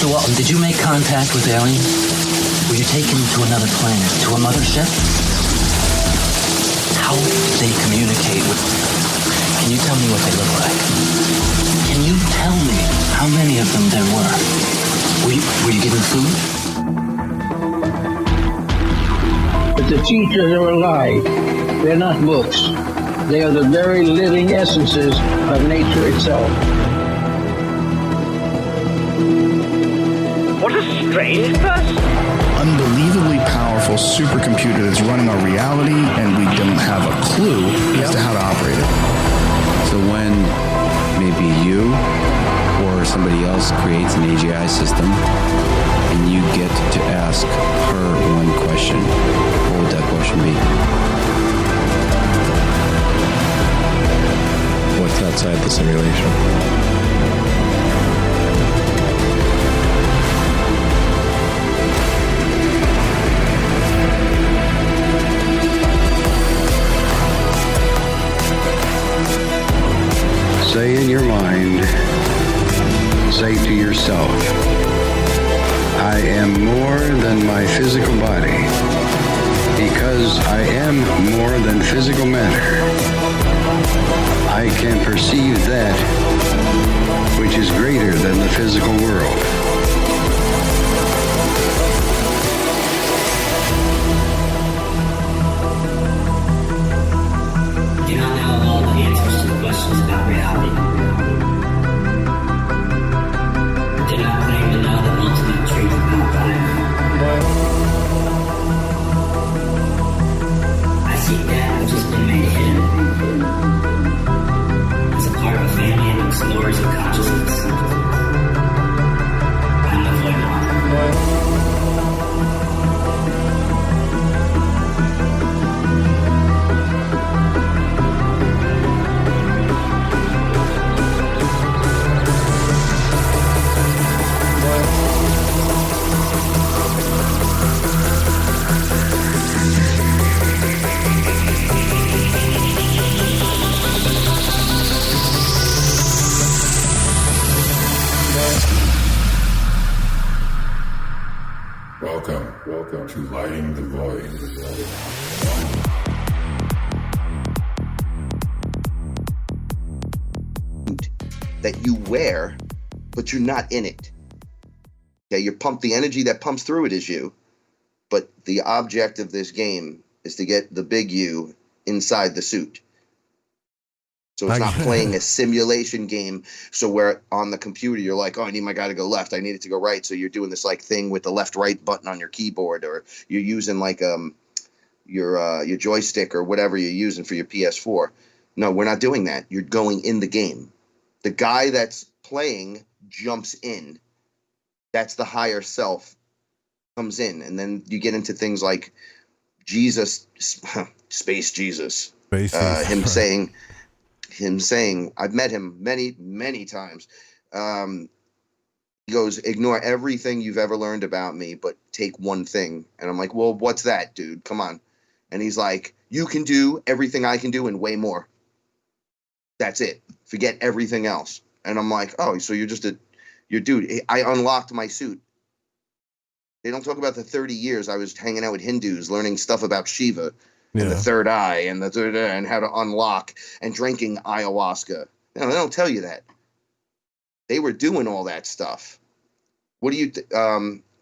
So, did you make contact with aliens? Were you taken to another planet, to a mothership? How did they communicate with... Can you tell me what they look like? Can you tell me how many of them there were? Were you given food? But the teachers are alive. They're not books. They are the very living essences of nature itself. What a strange person. Unbelievably powerful supercomputer that's running our reality, and we don't have a clue as to how to operate it. So when maybe you or somebody else creates an AGI system and you get to ask her one question, what would that question be? What's outside the simulation? Say in your mind, say to yourself, I am more than my physical body, because I am more than physical matter. I can perceive that which is greater than the physical world. Do not know all the answers to the questions about reality. Do not claim to know the ultimate truth about life. I seek that which has been made hidden as a part of a family and explorers of consciousness. I'm the void one. Welcome to Lighting the Void. That you wear, but you're not in it. Okay, the energy that pumps through it is you, but the object of this game is to get the big you inside the suit. So it's not playing a simulation game. So where on the computer you're like, oh, I need my guy to go left, I need it to go right. So you're doing this like thing with the left-right button on your keyboard, or you're using like your joystick or whatever you're using for your PS4. No, we're not doing that. You're going in the game. The guy that's playing jumps in. That's the higher self comes in, and then you get into things like Jesus, Space Jesus, him saying, I've met him many times. He goes, ignore everything you've ever learned about me, but take one thing. And I'm like, well, what's that, dude? Come on. And he's like, you can do everything I can do and way more. That's it. Forget everything else. And I'm like, oh, so you're just dude. I unlocked my suit. They don't talk about the 30 years I was hanging out with Hindus, learning stuff about Shiva. And the third eye and the third eye and how to unlock and drinking ayahuasca. No, they don't tell you that. They were doing all that stuff. What do you,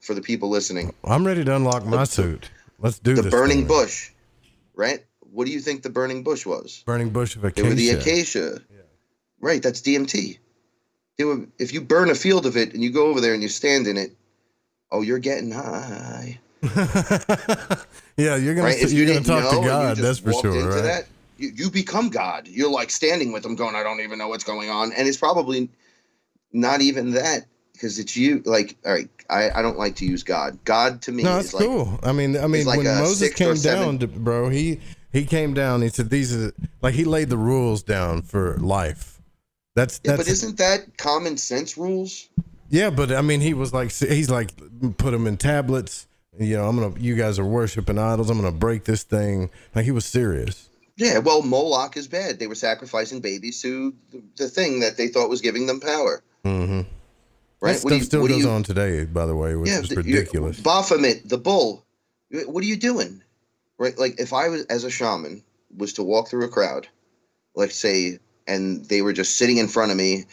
for the people listening? I'm ready to unlock my suit. Let's do this. The burning bush, right? What do you think the burning bush was? Burning bush of acacia. They were the acacia. Yeah. Right, that's DMT. If you burn a field of it and you go over there and you stand in it, oh, you're getting high. Yeah, you're gonna talk to God. That's for sure. Right? That, you become God. You're like standing with them, going, "I don't even know what's going on," and it's probably not even that because it's you. Like, all right, I don't like to use God. God to me, is cool. Like, I mean, like when Moses came down, bro, he came down. He said these are like he laid the rules down for life. That's but isn't that common sense rules? Yeah, but I mean, he's like put them in tablets. You know, you guys are worshiping idols. I'm going to break this thing. Like he was serious. Yeah, well, Moloch is bad. They were sacrificing babies to the thing that they thought was giving them power. Mm-hmm. right? That stuff still goes on today, by the way, which is ridiculous. Baphomet, the bull. What are you doing? Right? Like if I was, as a shaman, was to walk through a crowd, let's say, and they were just sitting in front of me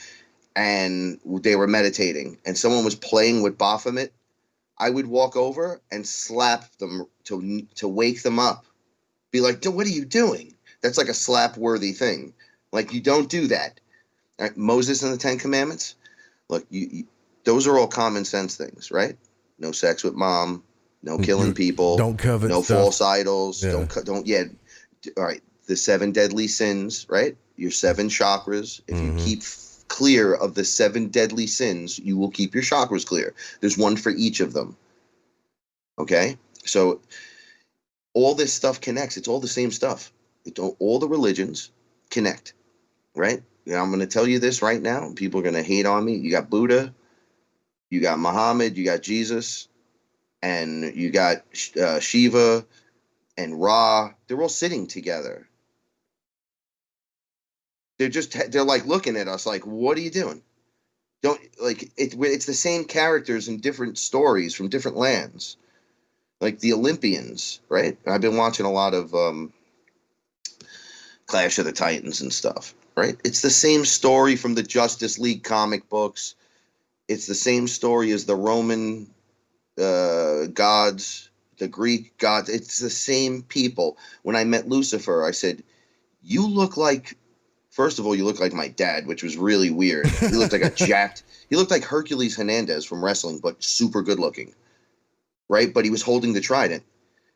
and they were meditating and someone was playing with Baphomet, I would walk over and slap them to wake them up. Be like, what are you doing? That's like a slap-worthy thing. Like, you don't do that. Right? Moses and the Ten Commandments, look, those are all common sense things, right? No sex with mom, no killing people, don't covet no stuff. False idols, all right, the 7 deadly sins, right? Your 7 chakras. If you keep clear of the 7 deadly sins, you will keep your chakras clear. There's one for each of them. Okay? So all this stuff connects. It's all the same stuff. All the religions connect, right? I'm going to tell you this right now. People are going to hate on me. You got Buddha, you got Muhammad, you got Jesus, and you got Shiva and Ra. They're all sitting together. They're like looking at us like, what are you doing? It's the same characters in different stories from different lands. Like the Olympians, right? I've been watching a lot of Clash of the Titans and stuff, right? It's the same story from the Justice League comic books. It's the same story as the Roman gods, the Greek gods. It's the same people. When I met Lucifer, I said, you look like, first of all, you look like my dad, which was really weird. He looked like he looked like Hercules Hernandez from wrestling, but super good looking, right? But he was holding the trident,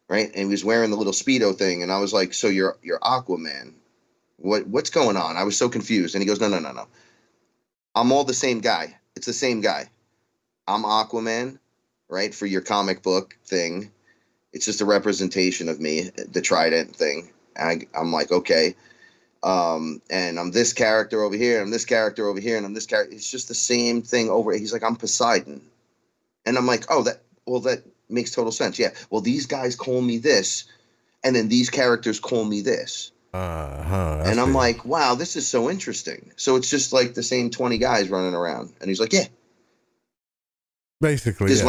right? And he was wearing the little Speedo thing. And I was like, so you're Aquaman. What's going on? I was so confused. And he goes, no. I'm all the same guy. It's the same guy. I'm Aquaman, right? For your comic book thing. It's just a representation of me, the trident thing. I'm like, okay. And I'm this character over here, and I'm this character over here, and I'm this character. It's just the same thing over. He's like, I'm Poseidon. And I'm like, that makes total sense. Yeah. Well, these guys call me this, and then these characters call me this. And I'm like, wow, this is so interesting. So it's just like the same 20 guys running around. And he's like, yeah. Basically, because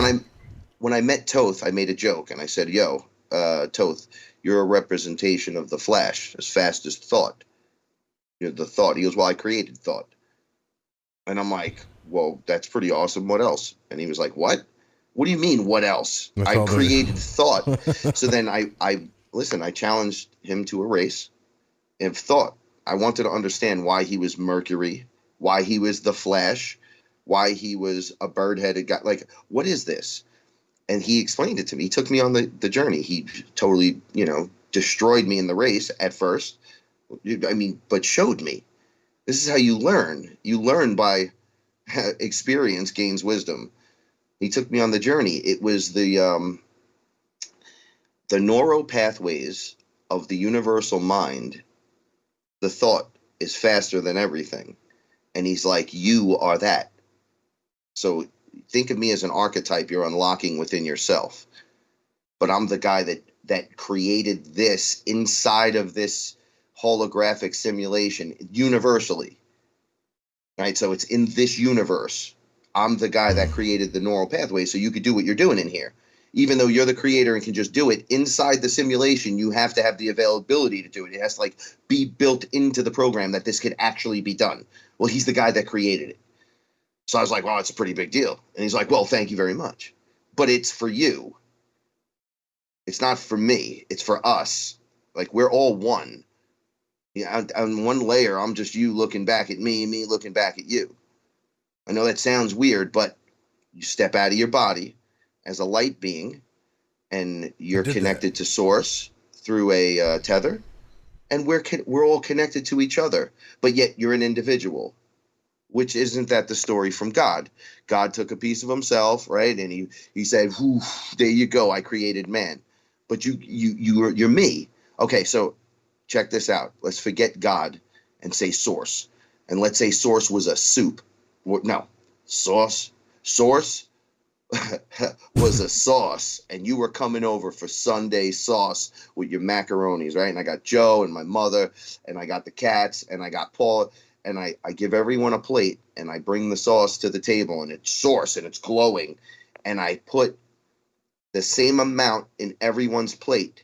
when I met Toth, I made a joke, and I said, yo, Toth, you're a representation of the Flash, as fast as thought. You're the thought. He goes, well, I created thought. And I'm like, well, that's pretty awesome. What else? And he was like, what? What do you mean, what else? I created thought. So then I challenged him to a race of thought. I wanted to understand why he was Mercury, why he was the Flash, why he was a bird-headed guy. Like, what is this? And he explained it to me. He took me on the journey. He totally, destroyed me in the race at first. I mean, but showed me. This is how you learn. You learn by experience gains wisdom. He took me on the journey. It was the neural pathways of the universal mind. The thought is faster than everything. And he's like, you are that. So think of me as an archetype you're unlocking within yourself. But I'm the guy that created this inside of this holographic simulation universally. Right? So it's in this universe. I'm the guy that created the neural pathway, so you could do what you're doing in here. Even though you're the creator and can just do it, inside the simulation, you have to have the availability to do it. It has to be built into the program that this could actually be done. Well, he's the guy that created it. So I was like, well, it's a pretty big deal. And he's like, well, thank you very much. But it's for you. It's not for me. It's for us. Like, we're all one. Yeah, on one layer, I'm just you looking back at me, me looking back at you. I know that sounds weird, but you step out of your body as a light being, and you're connected to source through a tether, and we're all connected to each other, but yet you're an individual. Which isn't that the story from God? God took a piece of himself, right? And he said, there you go, I created man. But you're me. Okay, so check this out. Let's forget God and say source. And let's say source was a soup. No, source was a sauce, and you were coming over for Sunday sauce with your macaronis, right? And I got Joe and my mother, and I got the cats, and I got Paul, and I give everyone a plate, and I bring the sauce to the table, and it's source and it's glowing, and I put the same amount in everyone's plate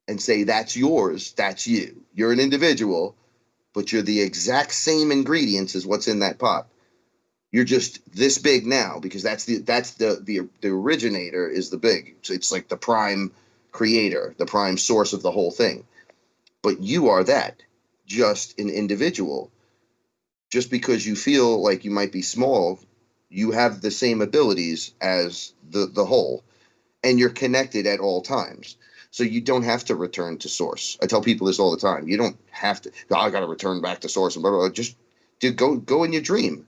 and say, that's yours, that's you. You're an individual, but you're the exact same ingredients as what's in that pot. You're just this big now, because that's the originator is the big. So it's like the prime creator, the prime source of the whole thing. But you are that, just an individual. Just because you feel like you might be small, you have the same abilities as the whole, and you're connected at all times. So you don't have to return to source. I tell people this all the time. You don't have to, I got to return back to source and blah, blah, blah. Just go in your dream.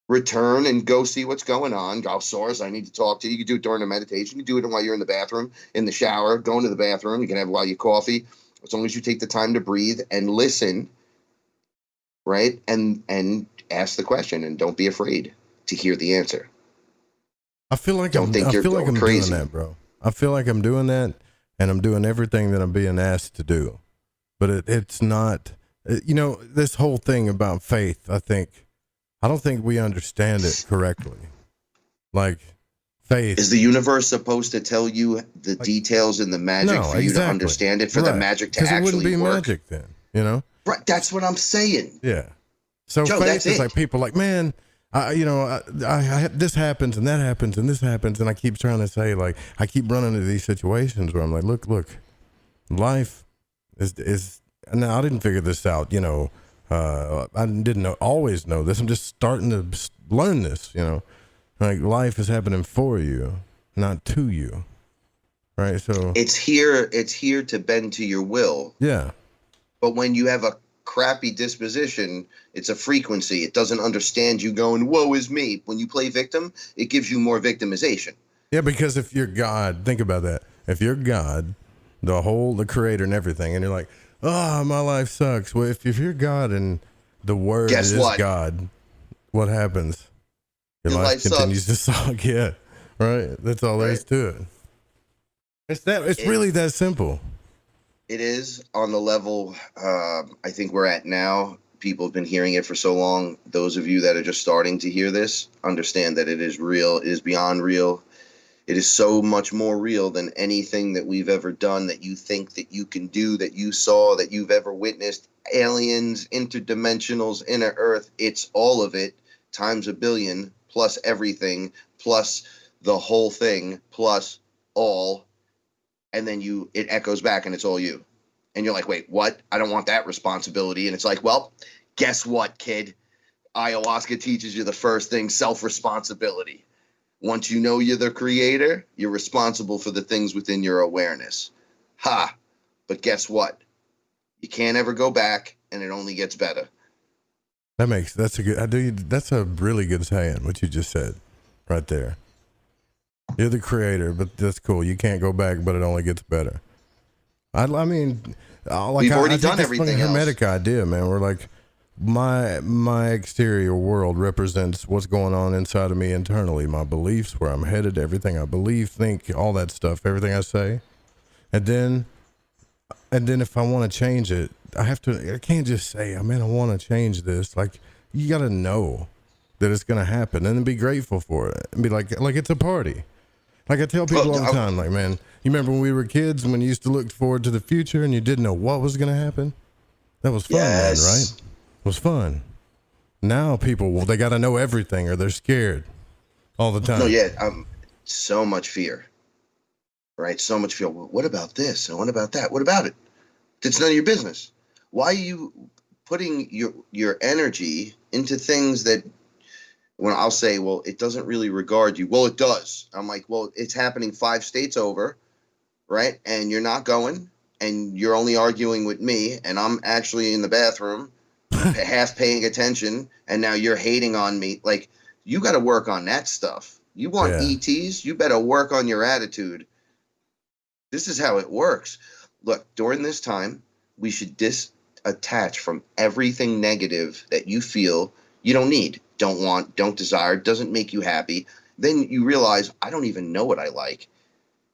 Return and go see what's going on. Go, source, I need to talk to you. You can do it during a meditation. You can do it while you're in the bathroom, in the shower, go into the bathroom. You can have it while you coffee, as long as you take the time to breathe and listen, right? And ask the question, and don't be afraid to hear the answer. I feel like I'm doing that, bro. I feel like I'm doing that, and I'm doing everything that I'm being asked to do. But it's not, this whole thing about faith, I don't think we understand it correctly. Like, faith. Is the universe supposed to tell you the details and the magic for you to understand it, for the magic to actually work? Because it wouldn't be magic then, Right, that's what I'm saying. Yeah. So Joe, faith is like, people like, man, I this happens and that happens and this happens, and I keep trying to say, like, I keep running into these situations where I'm like, look, life is. Now I didn't figure this out, I didn't always know this. I'm just starting to learn this, like life is happening for you, not to you. Right. So it's here to bend to your will. Yeah. But when you have a crappy disposition, it's a frequency. It doesn't understand you going, woe is me. When you play victim, it gives you more victimization. Yeah. Because if you're God, think about that. If you're God, the creator and everything, and you're like, oh, my life sucks. Well, if you're God and the word is God, what happens? Your life continues to suck. Yeah, right. That's all there is to it. It's really that simple. It is on the level I think we're at now. People have been hearing it for so long. Those of you that are just starting to hear this understand that it is real. It is beyond real. It is so much more real than anything that we've ever done, that you think that you can do, that you saw, that you've ever witnessed. Aliens, interdimensionals, inner earth. It's all of it times a billion, plus everything, plus the whole thing, plus all. And then it echoes back and it's all you. And you're like, wait, what? I don't want that responsibility. And it's like, well, guess what, kid? Ayahuasca teaches you the first thing, self-responsibility. Once you know you're the creator, you're responsible for the things within your awareness. Ha! But guess what? You can't ever go back, and it only gets better. That's a really good saying, what you just said right there. You're the creator, but that's cool. You can't go back, but it only gets better. We've already done everything else. Hermetic idea, man. We're like, my exterior world represents what's going on inside of me internally, my beliefs, where I'm headed, everything I believe, think, all that stuff, everything I say. And then if I want to change it, I can't just say, I want to change this. Like, you got to know that it's going to happen and then be grateful for it and be like it's a party. Like I tell people all the time, like, man, you remember when we were kids and when you used to look forward to the future and you didn't know what was going to happen? That was fun, man, right? It was fun. Now people, they got to know everything or they're scared all the time. No, yeah, so much fear, right? So much fear. Well, what about this? And what about that? What about it? It's none of your business. Why are you putting your energy into things that, when I'll say, well, it doesn't really regard you. Well, it does. I'm like, well, it's happening 5 states over, right? And you're not going, and you're only arguing with me, and I'm actually in the bathroom half paying attention, and now you're hating on me. Like, you got to work on that stuff. You want ETs? You better work on your attitude. This is how it works. Look, during this time, we should disattach from everything negative that you feel you don't need, don't want, don't desire, doesn't make you happy. Then you realize, I don't even know what I like.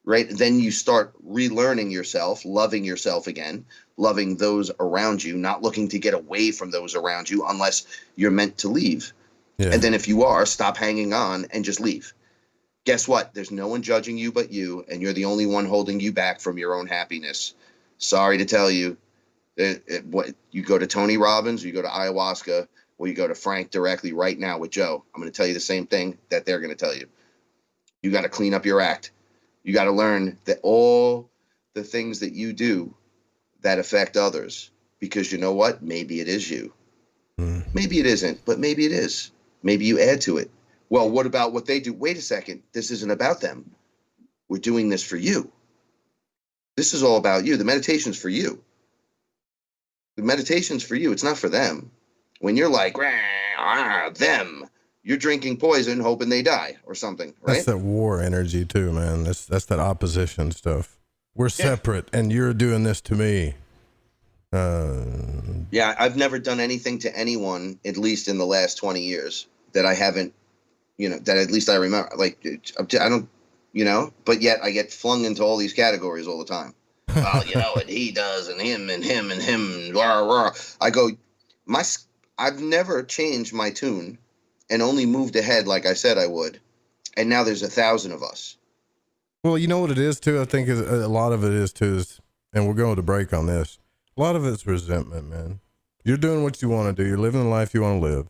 right? Then you start relearning yourself, loving yourself again, loving those around you, not looking to get away from those around you unless you're meant to leave. Yeah. And then if you are, stop hanging on and just leave. Guess what? There's no one judging you but you, and you're the only one holding you back from your own happiness. Sorry to tell you, what you go to Tony Robbins, you go to ayahuasca, or you go to Frank directly right now with Joe. I'm going to tell you the same thing that they're going to tell you. You got to clean up your act. You got to learn that all the things that you do that affect others, because you know what? Maybe it is you. Maybe it isn't, but maybe it is. Maybe you add to it. Well, what about what they do? Wait a second. This isn't about them. We're doing this for you. This is all about you. The meditation's for you. The meditation's for you. It's not for them. When you're like, them, you're drinking poison hoping they die or something, right? That's that war energy too, man. That's that opposition stuff. We're separate and you're doing this to me. Yeah, I've never done anything to anyone, at least in the last 20 years, that I haven't, that at least I remember. Like, I don't, but yet I get flung into all these categories all the time. Well, and he does, and him, and him, and him. Rah, rah. I go, I've never changed my tune and only moved ahead like I said I would. And now there's 1,000 of us. Well, you know what it is too? I think a lot of it is too, and we're going to break on this. A lot of it's resentment, man. You're doing what you want to do. You're living the life you want to live,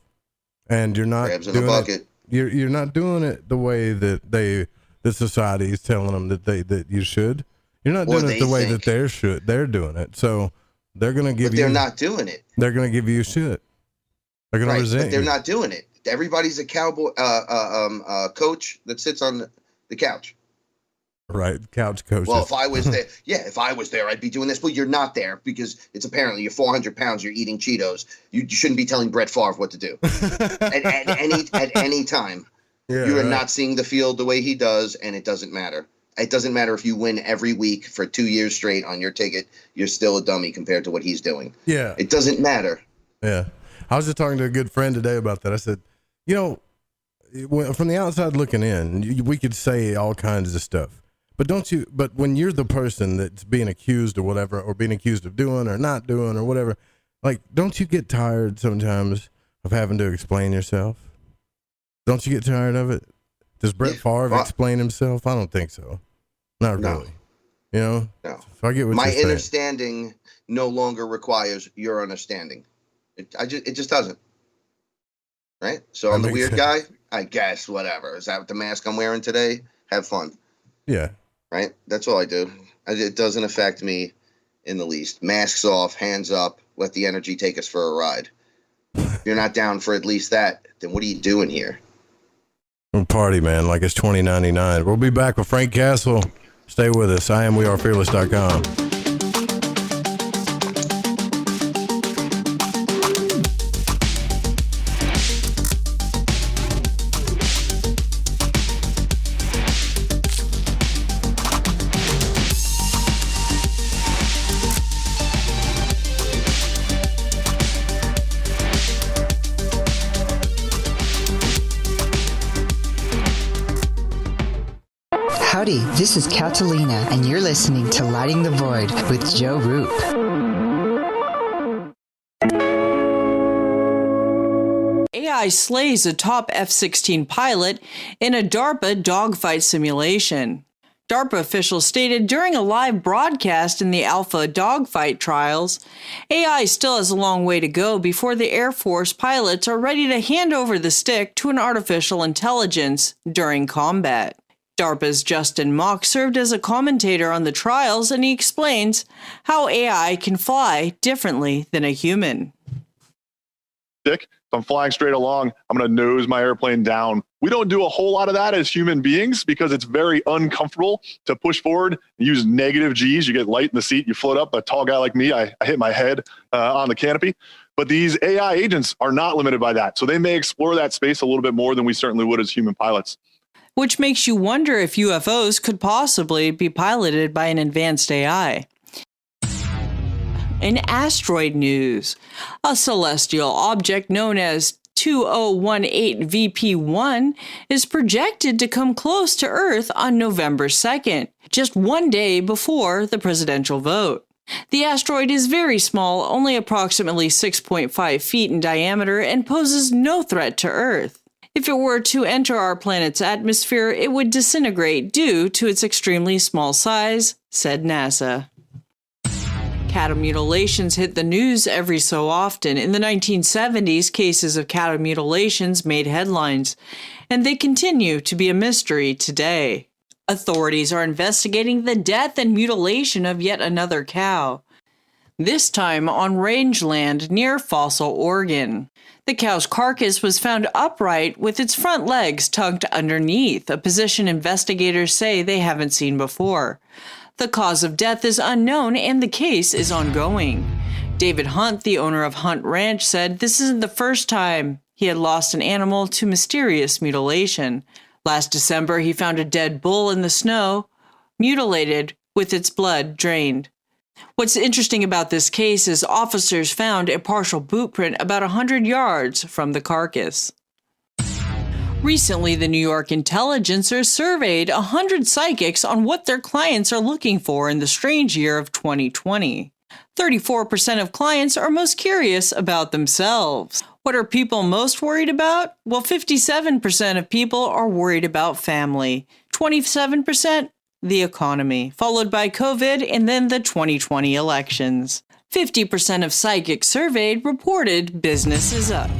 and you're not doing it. You're not doing it the way that the society is telling them that you should. You're not doing it the way that they're doing it. So they're going to give you. But they're not doing it. They're going to give you shit. They're going to resent you. But they're not doing it. Everybody's a cowboy coach that sits on the couch. Right, couch coach. Well, if I was there, I'd be doing this. Well, you're not there because it's apparently you're 400 pounds. You're eating Cheetos. You shouldn't be telling Brett Favre what to do at any time. Yeah, you are not seeing the field the way he does, and it doesn't matter. It doesn't matter if you win every week for 2 years straight on your ticket. You're still a dummy compared to what he's doing. Yeah, it doesn't matter. Yeah, I was just talking to a good friend today about that. I said, from the outside looking in, we could say all kinds of stuff. But when you're the person that's being accused or whatever, or being accused of doing or not doing or whatever, like, don't you get tired sometimes of having to explain yourself? Don't you get tired of it? Does Brett Favre explain himself? I don't think so. Not really. No. So I get what my you're saying. understanding no longer requires your understanding. It just doesn't. Right? So I'm the weird guy? I guess, whatever. Is that the mask I'm wearing today? Have fun. Yeah. Right? That's all I do. It doesn't affect me in the least. Masks off, hands up, let the energy take us for a ride. If you're not down for at least that, then what are you doing here? Party, man, like it's 2099. We'll be back with Frank Castle. Stay with us. I am wearefearless.com. Howdy, this is Catalina, and you're listening to Lighting the Void with Joe Roop. AI slays a top F-16 pilot in a DARPA dogfight simulation. DARPA officials stated during a live broadcast in the Alpha dogfight trials, AI still has a long way to go before the Air Force pilots are ready to hand over the stick to an artificial intelligence during combat. DARPA's Justin Mock served as a commentator on the trials, and he explains how AI can fly differently than a human. If I'm flying straight along, I'm going to nose my airplane down. We don't do a whole lot of that as human beings because it's very uncomfortable to push forward and use negative G's. You get light in the seat, you float up. A tall guy like me, I hit my head on the canopy. But these AI agents are not limited by that. So they may explore that space a little bit more than we certainly would as human pilots. Which makes you wonder if UFOs could possibly be piloted by an advanced AI. In asteroid news, a celestial object known as 2018 VP1 is projected to come close to Earth on November 2nd, just one day before the presidential vote. The asteroid is very small, only approximately 6.5 feet in diameter, and poses no threat to Earth. If it were to enter our planet's atmosphere, it would disintegrate due to its extremely small size, said NASA. Cattle mutilations hit the news every so often. In the 1970s, cases of cattle mutilations made headlines, and they continue to be a mystery today. Authorities are investigating the death and mutilation of yet another cow, this time on rangeland near Fossil, Oregon. The cow's carcass was found upright with its front legs tucked underneath, a position investigators say they haven't seen before. The cause of death is unknown and the case is ongoing. David Hunt, the owner of Hunt Ranch, said this isn't the first time he had lost an animal to mysterious mutilation. Last December, he found a dead bull in the snow, mutilated with its blood drained. What's interesting about this case is officers found a partial boot print about 100 yards from the carcass. Recently, the New York Intelligencer surveyed 100 psychics on what their clients are looking for in the strange year of 2020. 34% of clients are most curious about themselves. What are people most worried about? Well, 57% of people are worried about family, 27% the economy, followed by COVID and then the 2020 elections. 50% of psychics surveyed reported business is up.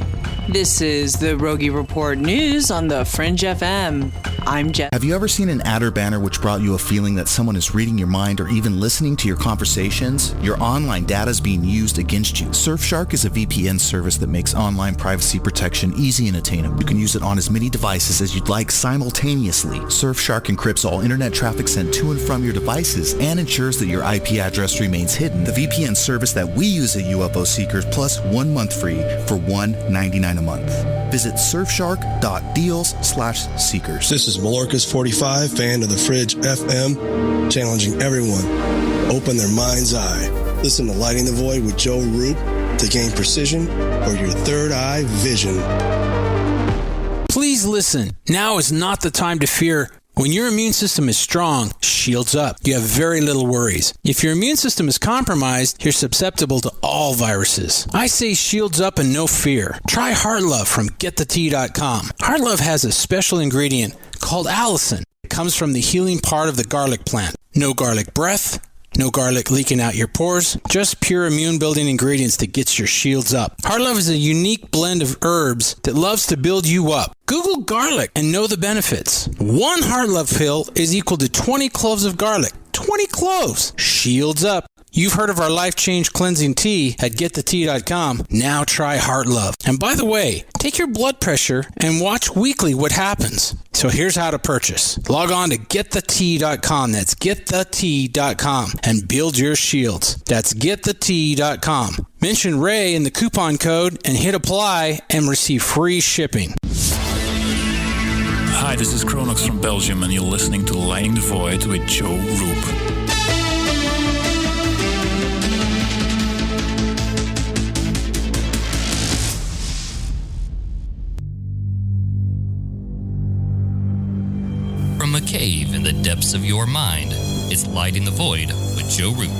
This is the Rogie Report News on the Fringe FM. I'm Jeff. Have you ever seen an ad or banner which brought you a feeling that someone is reading your mind or even listening to your conversations? Your online data is being used against you. Surfshark is a VPN service that makes online privacy protection easy and attainable. You can use it on as many devices as you'd like simultaneously. Surfshark encrypts all internet traffic sent to and from your devices and ensures that your IP address remains hidden. The VPN service that we use at UFO Seekers, plus 1 month free for $1.99 a month. Visit surfshark.deals/seekers. This is Mallorca's 45, fan of the Fringe FM, challenging everyone. Open their mind's eye. Listen to Lighting the Void with Joe Roop to gain precision for your third eye vision. Please listen. Now is not the time to fear. When your immune system is strong, shields up. You have very little worries. If your immune system is compromised, you're susceptible to all viruses. I say shields up and no fear. Try Heart Love from GetTheTea.com. Heart Love has a special ingredient called allicin. It comes from the healing part of the garlic plant. No garlic breath, no garlic leaking out your pores, just pure immune-building ingredients that gets your shields up. Heart Love is a unique blend of herbs that loves to build you up. Google garlic and know the benefits. 1 Heart Love pill is equal to 20 cloves of garlic. 20 cloves. Shields up. You've heard of our Life Change Cleansing Tea at GetTheTea.com. Now try Heart Love. And by the way, take your blood pressure and watch weekly what happens. So here's how to purchase. Log on to GetTheTea.com. That's GetTheTea.com and build your shields. That's GetTheTea.com. Mention Ray in the coupon code and hit apply and receive free shipping. Hi, this is Kronox from Belgium and you're listening to Lighting the Void with Joe Roop. From a cave in the depths of your mind, it's Lighting the Void with Joe Roop.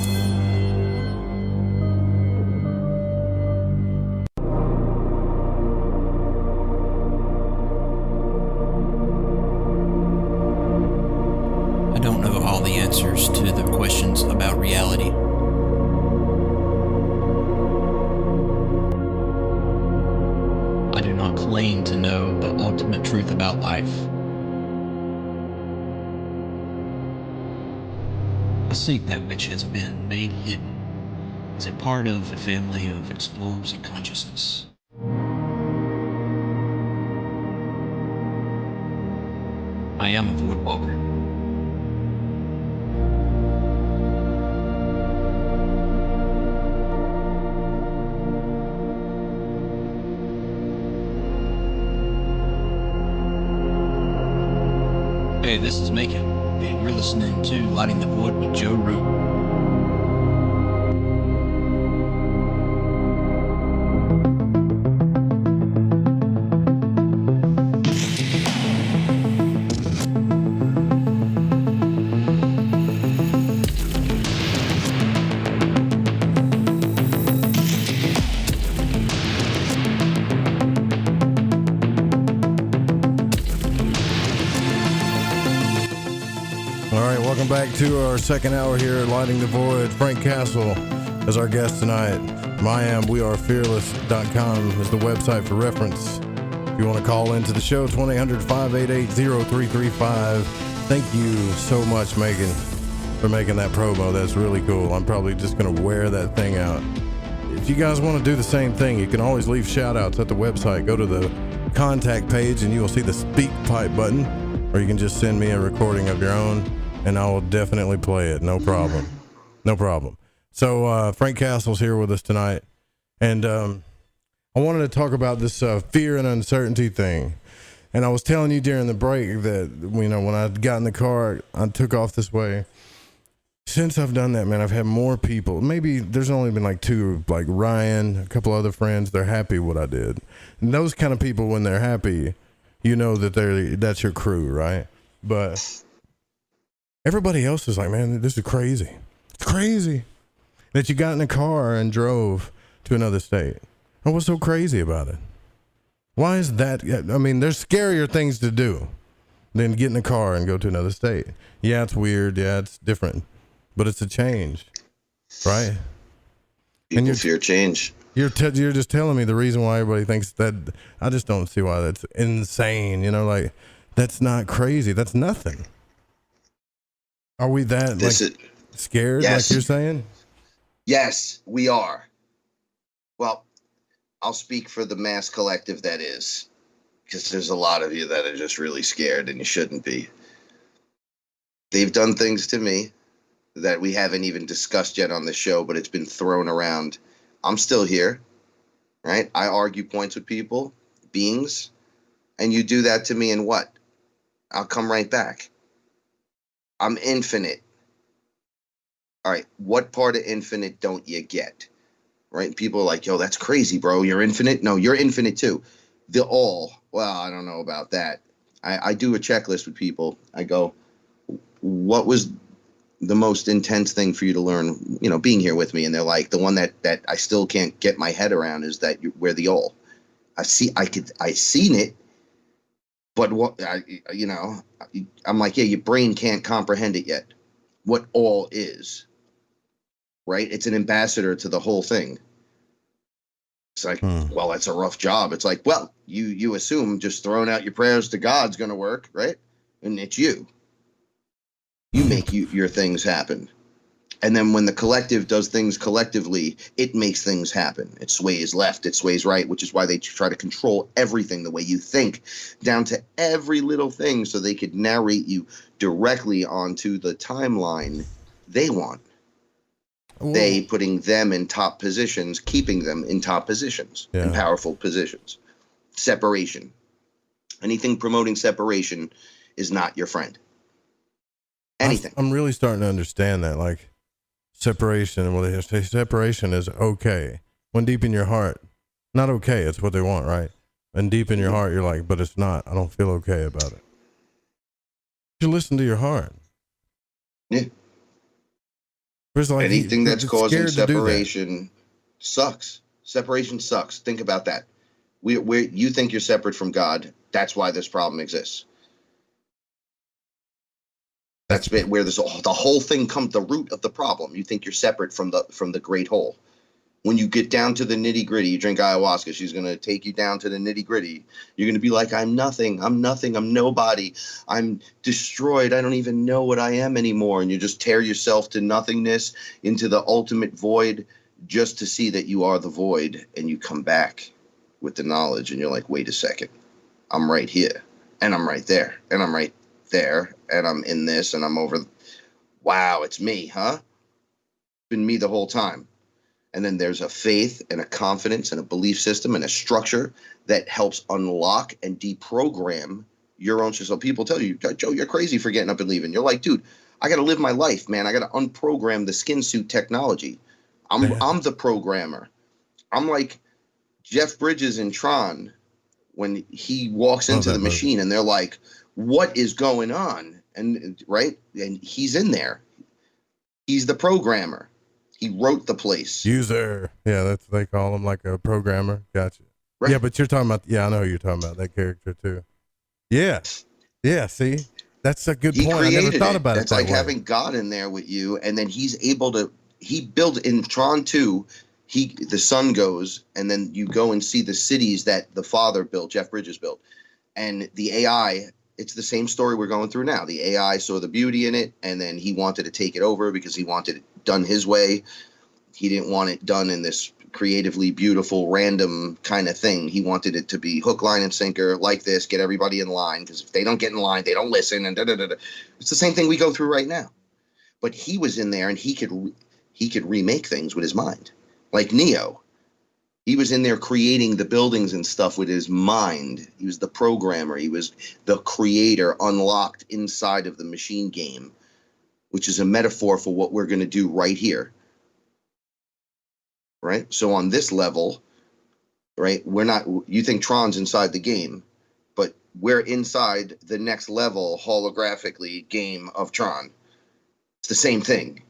I don't know all the answers to the questions about reality. I do not claim to know the ultimate truth about life. I seek that which has been made hidden as a part of a family of explorers of consciousness. I am a void walker. Hey, this is Macon, and you're listening to Lighting the Void with Joe Roop. Welcome back to our second hour here at Lighting the Void. Frank Castle is our guest tonight. weareFearless.com is the website for reference. If you want to call into the show, 1-800-588-0335. Thank you so much, Megan, for making that promo. That's really cool. I'm probably just going to wear that thing out. If you guys want to do the same thing, you can always leave shout-outs at the website. Go to the contact page and you will see the speak pipe button, or you can just send me a recording of your own and I will definitely play it. No problem. No problem. So Frank Castle's here with us tonight, and I wanted to talk about this fear and uncertainty thing. And I was telling you during the break that, you know, when I got in the car, I took off this way. Since I've done that, man, I've had more people. Maybe there's only been like two, like Ryan, a couple other friends. They're happy what I did. And those kind of people, when they're happy, you know that that's your crew, right? But everybody else is like, man, this is crazy. It's crazy that you got in a car and drove to another state. And what's so crazy about it? Why is that? I mean, there's scarier things to do than get in a car and go to another state. Yeah, it's weird. Yeah, it's different. But it's a change, right? People fear change. You're just telling me the reason why everybody thinks that. I just don't see why that's insane. You know, like, that's not crazy. That's nothing. Are we that scared, yes, like you're saying? Yes, we are. Well, I'll speak for the mass collective that is, because there's a lot of you that are just really scared and you shouldn't be. They've done things to me that we haven't even discussed yet on the show, but it's been thrown around. I'm still here, right? I argue points with people, beings, and you do that to me and what? I'll come right back. I'm infinite. All right, what part of infinite don't you get? Right? People are like, yo, that's crazy, bro. You're infinite? No, you're infinite too. The all, well, I don't know about that. I do a checklist with people. I go, what was the most intense thing for you to learn, you know, being here with me? And they're like, the one that I still can't get my head around is that we're the all. I seen it, but what, I'm like, yeah, your brain can't comprehend it yet. What all is, right? It's an ambassador to the whole thing. It's like, well, that's a rough job. It's like, well, you assume just throwing out your prayers to God's going to work, right? And it's you. You make your things happen. And then when the collective does things collectively, it makes things happen. It sways left, it sways right, which is why they try to control everything, the way you think, down to every little thing, so they could narrate you directly onto the timeline they want. Ooh. They putting them in top positions, keeping them in top positions, in powerful positions. Separation. Anything promoting separation is not your friend. Anything. I'm really starting to understand that, like, separation. Well, they say separation is okay. When deep in your heart, not okay. It's what they want, right? And deep in your heart, you're like, but it's not. I don't feel okay about it. You listen to your heart. Yeah. Like anything that's causing separation sucks. Separation sucks. Think about that. You think you're separate from God. That's why this problem exists. That's where the whole thing comes, the root of the problem. You think you're separate from the great whole. When you get down to the nitty gritty, you drink ayahuasca, she's going to take you down to the nitty gritty. You're going to be like, I'm nothing, I'm nobody, I'm destroyed, I don't even know what I am anymore. And you just tear yourself to nothingness, into the ultimate void, just to see that you are the void. And you come back with the knowledge and you're like, wait a second, I'm right here, and I'm right there, and I'm right there, and I'm in this, and I'm over. Wow, it's me, huh? It's been me the whole time. And then there's a faith and a confidence and a belief system and a structure that helps unlock and deprogram your own. So people tell you, Joe, you're crazy for getting up and leaving. You're like, dude, I got to live my life, man. I got to unprogram the skin suit technology. I'm the programmer. I'm like Jeff Bridges in Tron when he walks into the machine and they're like, what is going on? And right. And he's in there. He's the programmer. He wrote the place. User. Yeah, that's, they call him, like a programmer. Gotcha. Right. Yeah, but you're talking about, I know who you're talking about, that character too. Yeah. Yeah, see? That's a good He point. I never created thought it. about it That's that like way. having God in there with you, and then he's able to. He built in Tron 2. The sun goes, and then you go and see the cities that the father built, Jeff Bridges built, and the AI. It's the same story we're going through now. The AI saw the beauty in it, and then he wanted to take it over because he wanted it done his way. He didn't want it done in this creatively beautiful, random kind of thing. He wanted it to be hook, line, and sinker like this, get everybody in line, because if they don't get in line, they don't listen, and da-da-da-da. It's the same thing we go through right now. But he was in there, and he could remake things with his mind. Like Neo. He was in there creating the buildings and stuff with his mind. He was the programmer. He was the creator unlocked inside of the machine game, which is a metaphor for what we're going to do right here. Right? So on this level, right, you think Tron's inside the game, but we're inside the next level holographically game of Tron. It's the same thing.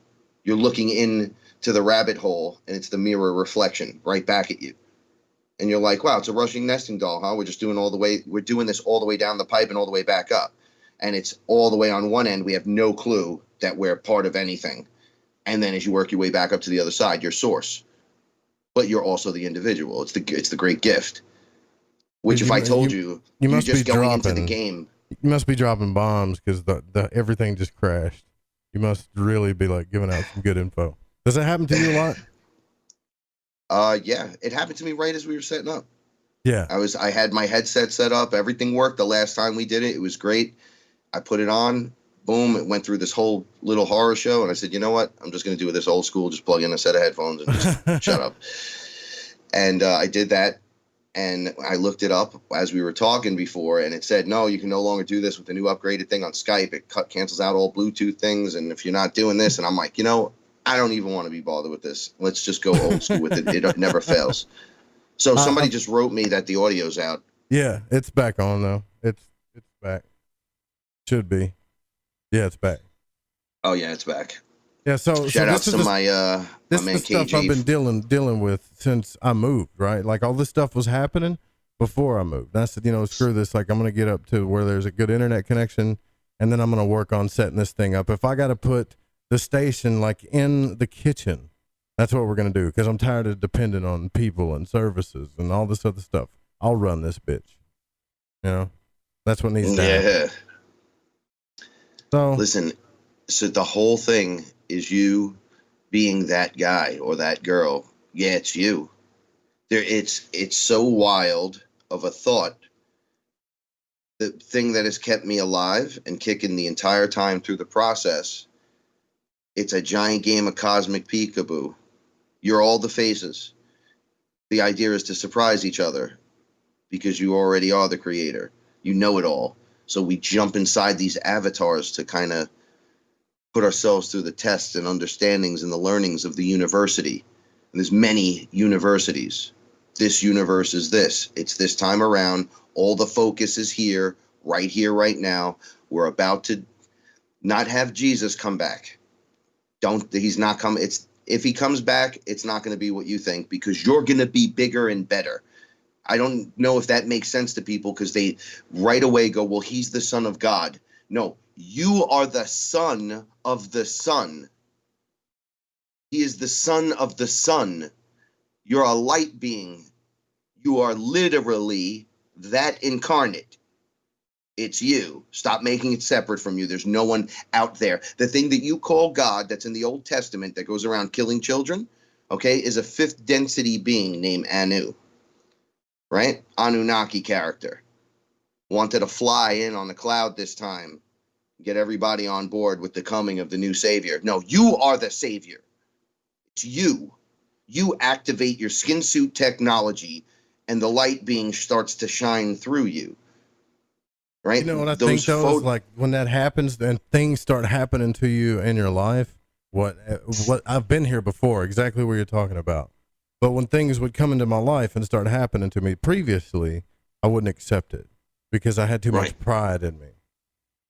You're looking in to the rabbit hole, and it's the mirror reflection right back at you. And you're like, wow, it's a rushing nesting doll, huh? We're doing this all the way down the pipe and all the way back up. And it's all the way on one end. We have no clue that we're part of anything. And then as you work your way back up to the other side, you're source. But you're also the individual. It's the great gift. Which if I told you you're just going into the game. You must be dropping bombs because the everything just crashed. You must really be like giving out some good info. Does that happen to you a lot? Yeah, it happened to me right as we were setting up. Yeah. I had my headset set up. Everything worked the last time we did it. It was great. I put it on. Boom. It went through this whole little horror show. And I said, you know what? I'm just going to do this old school. Just plug in a set of headphones and just shut up. And I did that. And I looked it up as we were talking before. And it said, no, you can no longer do this with the new upgraded thing on Skype. It cancels out all Bluetooth things. And if you're not doing this, and I'm like, I don't even want to be bothered with this. Let's just go old school with it. It never fails. So somebody just wrote me that the audio's out. Yeah, it's back on though. It's back. Should be. Yeah, it's back. Oh yeah, it's back. Yeah, so shout out to my man stuff KG. I've been dealing with since I moved, right? Like all this stuff was happening before I moved. I said, screw this. Like I'm gonna get up to where there's a good internet connection, and then I'm gonna work on setting this thing up. If I gotta put the station like in the kitchen, that's what we're gonna do, because I'm tired of depending on people and services and all this other stuff. I'll run this bitch. That's what needs to happen. So listen, so the whole thing is you being that guy or that girl. Yeah, it's you. It's so wild of a thought. The thing that has kept me alive and kicking the entire time through the process. It's a giant game of cosmic peekaboo. You're all the faces. The idea is to surprise each other because you already are the creator. You know it all. So we jump inside these avatars to kind of put ourselves through the tests and understandings and the learnings of the university. And there's many universities. This universe is this. It's this time around. All the focus is here, right now. We're about to not have Jesus come back. He's not coming. If he comes back, it's not going to be what you think, because you're going to be bigger and better. I don't know if that makes sense to people, because they right away go, well, he's the son of God. No, you are the son of the sun. He is the son of the sun. You're a light being. You are literally that incarnate. It's you. Stop making it separate from you. There's no one out there. The thing that you call God, that's in the Old Testament, that goes around killing children, okay, is a fifth density being named Anu. Right? Anunnaki character. Wanted to fly in on the cloud this time. Get everybody on board with the coming of the new savior. No, you are the savior. It's you. You activate your skin suit technology, and the light being starts to shine through you. Right? You know what I think though is, like, when that happens and things start happening to you in your life, what I've been here before, exactly what you're talking about. But when things would come into my life and start happening to me previously, I wouldn't accept it because I had too much pride in me.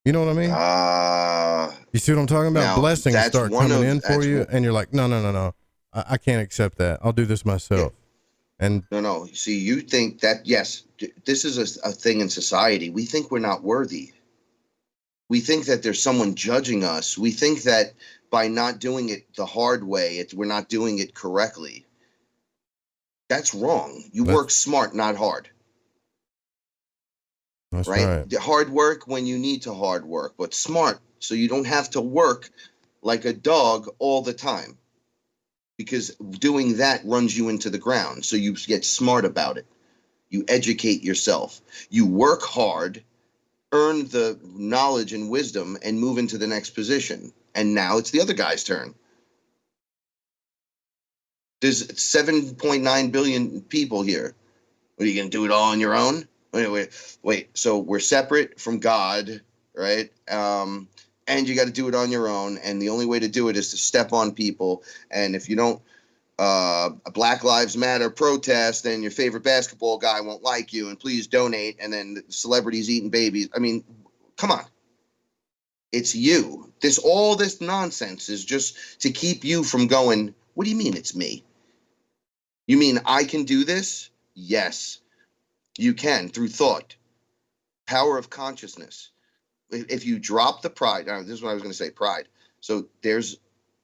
You know what I mean? You see what I'm talking about? Blessings start coming in for you, and you're like, no. I can't accept that. I'll do this myself. Yeah. And no. See, you think that, yes, this is a thing in society. We think we're not worthy. We think that there's someone judging us. We think that by not doing it the hard way, we're not doing it correctly. That's wrong. You work smart, not hard. That's right. The hard work when you need to hard work, but smart, so you don't have to work like a dog all the time, because doing that runs you into the ground. So you get smart about it. You educate yourself. You work hard, earn the knowledge and wisdom, and move into the next position. And now it's the other guy's turn. There's 7.9 billion people here. What, are you going to do it all on your own? Wait. So we're separate from God, right? And you got to do it on your own. And the only way to do it is to step on people. And if you don't, Black Lives Matter protest, then your favorite basketball guy won't like you. And please donate. And then the celebrities eating babies. I mean, come on. It's you. All this nonsense is just to keep you from going, what do you mean it's me? You mean I can do this? Yes, you can, through thought. Power of consciousness. If you drop the pride, this is what I was going to say, pride. So there's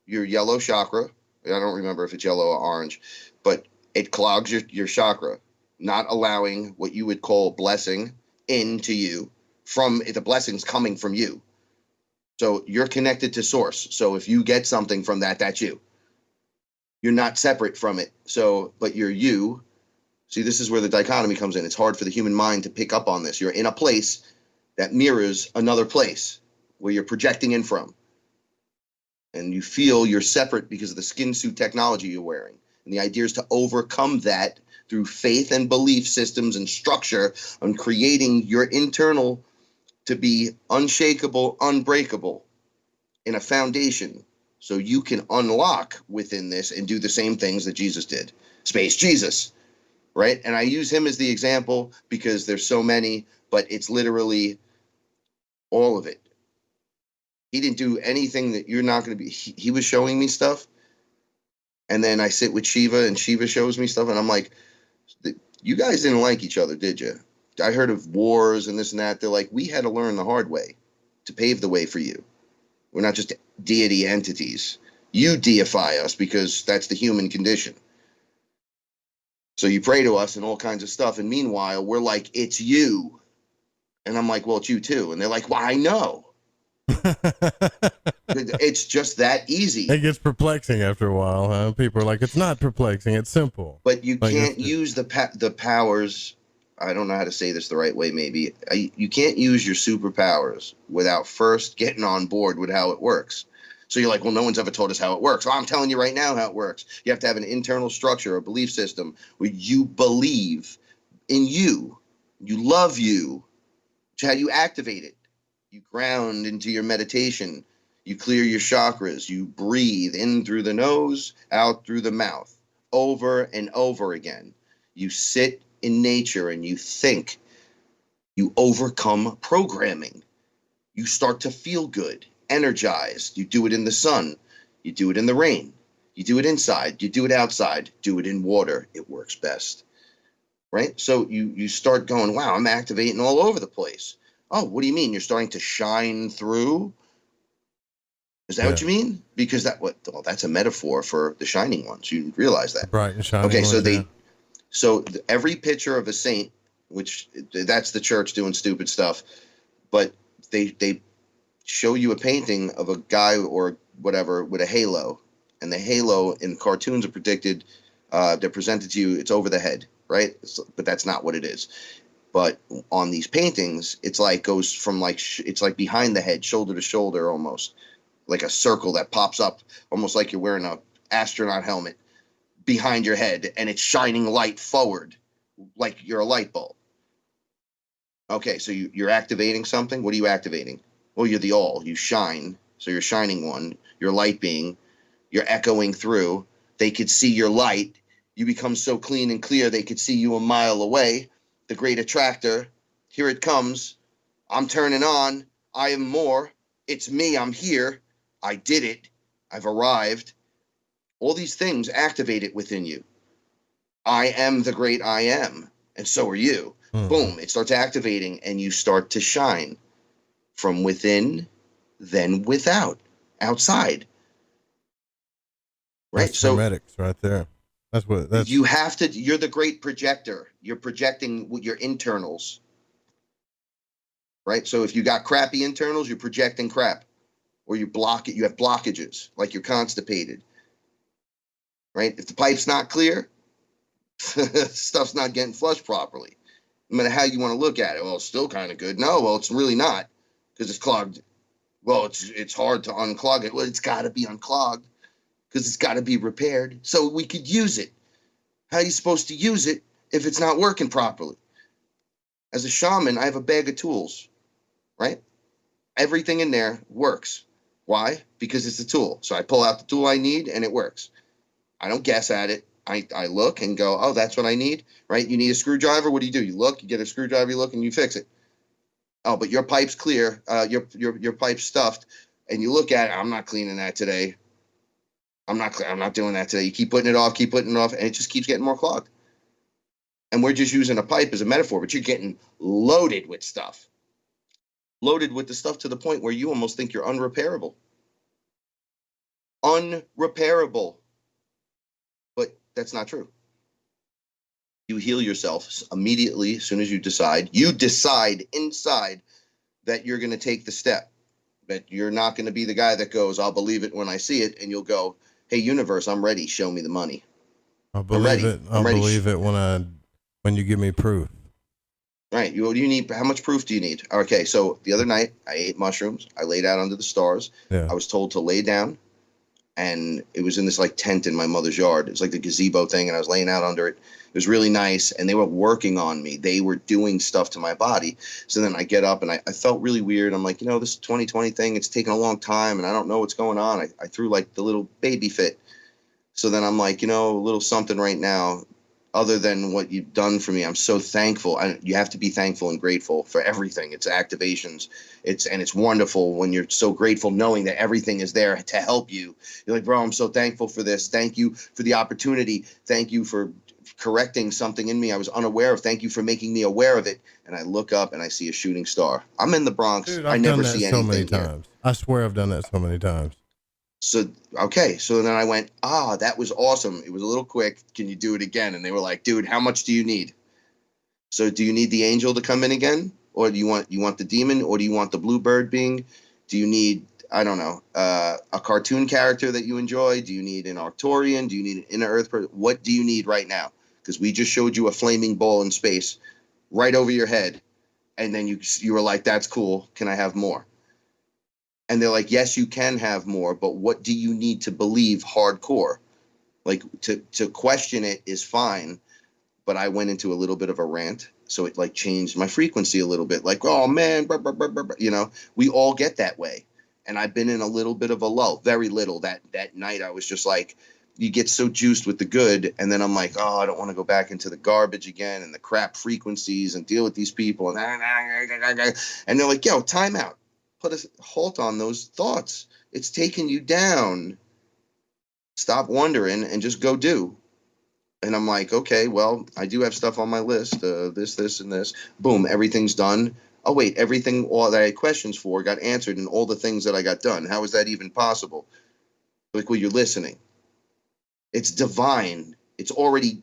your yellow chakra. I don't remember if it's yellow or orange, but it clogs your chakra, not allowing what you would call blessing into you. The blessing's coming from you. So you're connected to source. So if you get something from that, that's you. You're not separate from it. So, but you're you. See, this is where the dichotomy comes in. It's hard for the human mind to pick up on this. You're in a place that mirrors another place where you're projecting in from. And you feel you're separate because of the skin suit technology you're wearing. And the idea is to overcome that through faith and belief systems and structure on creating your internal to be unshakable, unbreakable in a foundation, so you can unlock within this and do the same things that Jesus did. Space Jesus, right? And I use him as the example because there's so many, but it's literally all of it. He didn't do anything that you're not going to be. He was showing me stuff. And then I sit with Shiva and Shiva shows me stuff. And I'm like, you guys didn't like each other, did you? I heard of wars and this and that. They're like, we had to learn the hard way to pave the way for you. We're not just deity entities. You deify us because that's the human condition. So you pray to us and all kinds of stuff. And meanwhile, we're like, it's you. And I'm like, well, it's you too. And they're like, well, I know. It's just that easy. It gets perplexing after a while, huh? People are like, it's not perplexing, it's simple. But you can't use the powers. I don't know how to say this the right way, maybe. You can't use your superpowers without first getting on board with how it works. So you're like, well, no one's ever told us how it works. Well, I'm telling you right now how it works. You have to have an internal structure, a belief system where you believe in you. You love you. It's how you activate it. You ground into your meditation. You clear your chakras. You breathe in through the nose, out through the mouth, over and over again. You sit in nature and you think. You overcome programming. You start to feel good, energized. You do it in the sun. You do it in the rain. You do it inside. You do it outside. Do it in water. It works best. Right? So you start going, wow, I'm activating all over the place. Oh, what do you mean? You're starting to shine through? Is that what you mean? Because that's a metaphor for the shining ones. You realize that. Bright and shining. Okay, ones, so every picture of a saint, which that's the church doing stupid stuff, but they show you a painting of a guy or whatever with a halo, and the halo in cartoons are predicted, they're presented to you, it's over the head, right? But that's not what it is. But on these paintings, it's like goes from it's like behind the head, shoulder to shoulder, almost like a circle that pops up, almost like you're wearing a astronaut helmet behind your head, and it's shining light forward, like you're a light bulb. Okay, so you're activating something. What are you activating? Well, you're the all. You shine, so you're shining one. You're light being. You're echoing through. They could see your light. You become so clean and clear they could see you a mile away. The great attractor, here it comes. I'm turning on. I am more. It's me. I'm here. I did it. I've arrived. All these things activate it within you. I am the great I am. And so are you. Boom. It starts activating and you start to shine from within, then without, outside. Right? That's hermetics right there. You have to, you're the great projector. You're projecting your internals. Right? So if you got crappy internals, you're projecting crap. Or you have blockages, like you're constipated. Right? If the pipe's not clear, stuff's not getting flushed properly. No matter how you want to look at it. Well, it's still kind of good. No, well, it's really not, because it's clogged. Well, it's hard to unclog it. Well, it's got to be unclogged because it's got to be repaired so we could use it. How are you supposed to use it if it's not working properly? As a shaman, I have a bag of tools, right? Everything in there works. Why? Because it's a tool. So I pull out the tool I need and it works. I don't guess at it. I look and go, oh, that's what I need, right? You need a screwdriver. What do? You look, you get a screwdriver, you look, and you fix it. Oh, but your pipe's clear. Your pipe's stuffed, and you look at it. I'm not cleaning that today. I'm not doing that today. You keep putting it off, and it just keeps getting more clogged. And we're just using a pipe as a metaphor, but you're getting loaded with stuff. Loaded with the stuff to the point where you almost think you're unrepairable. Unrepairable. But that's not true. You heal yourself immediately as soon as you decide. You decide inside that you're going to take the step. That you're not going to be the guy that goes, I'll believe it when I see it. And you'll go, hey, universe, I'm ready. Show me the money. I'll believe it. I'll believe it when you give me proof. Right. What do you need? How much proof do you need? Okay. So the other night I ate mushrooms. I laid out under the stars. Yeah. I was told to lay down. And it was in this like tent in my mother's yard. It was like the gazebo thing, and I was laying out under it. It was really nice, and they were working on me. They were doing stuff to my body. So then I get up, and I felt really weird. I'm like, this 2020 thing, it's taken a long time, and I don't know what's going on. I threw like the little baby fit. So then I'm like, a little something right now. Other than what you've done for me, I'm so thankful. You have to be thankful and grateful for everything. It's activations. It's wonderful when you're so grateful knowing that everything is there to help you. You're like, bro, I'm so thankful for this. Thank you for the opportunity. Thank you for correcting something in me I was unaware of. Thank you for making me aware of it. And I look up and I see a shooting star. I'm in the Bronx. Dude, I never see anything so many here. times. I swear I've done that so many times. So, okay. So then I went, that was awesome. It was a little quick. Can you do it again? And they were like, dude, how much do you need? So do you need the angel to come in again? Or do you want the demon? Or do you want the bluebird being? Do you need, I don't know, a cartoon character that you enjoy? Do you need an Arcturian? Do you need an inner earth person? What do you need right now? Because we just showed you a flaming ball in space right over your head. And then you were like, that's cool. Can I have more? And they're like, yes, you can have more, but what do you need to believe hardcore? Like to question it is fine, but I went into a little bit of a rant. So it like changed my frequency a little bit. Like, oh man, we all get that way. And I've been in a little bit of a lull, very little. That night I was just like, you get so juiced with the good. And then I'm like, oh, I don't want to go back into the garbage again and the crap frequencies and deal with these people. And they're like, yo, time out. Put a halt on those thoughts. It's taking you down. Stop wondering and just go do. And I'm like, okay, well, I do have stuff on my list. This, and this. Boom, everything's done. Oh, wait, everything all that I had questions for got answered and all the things that I got done. How is that even possible? Like, well, you're listening. It's divine. It's already,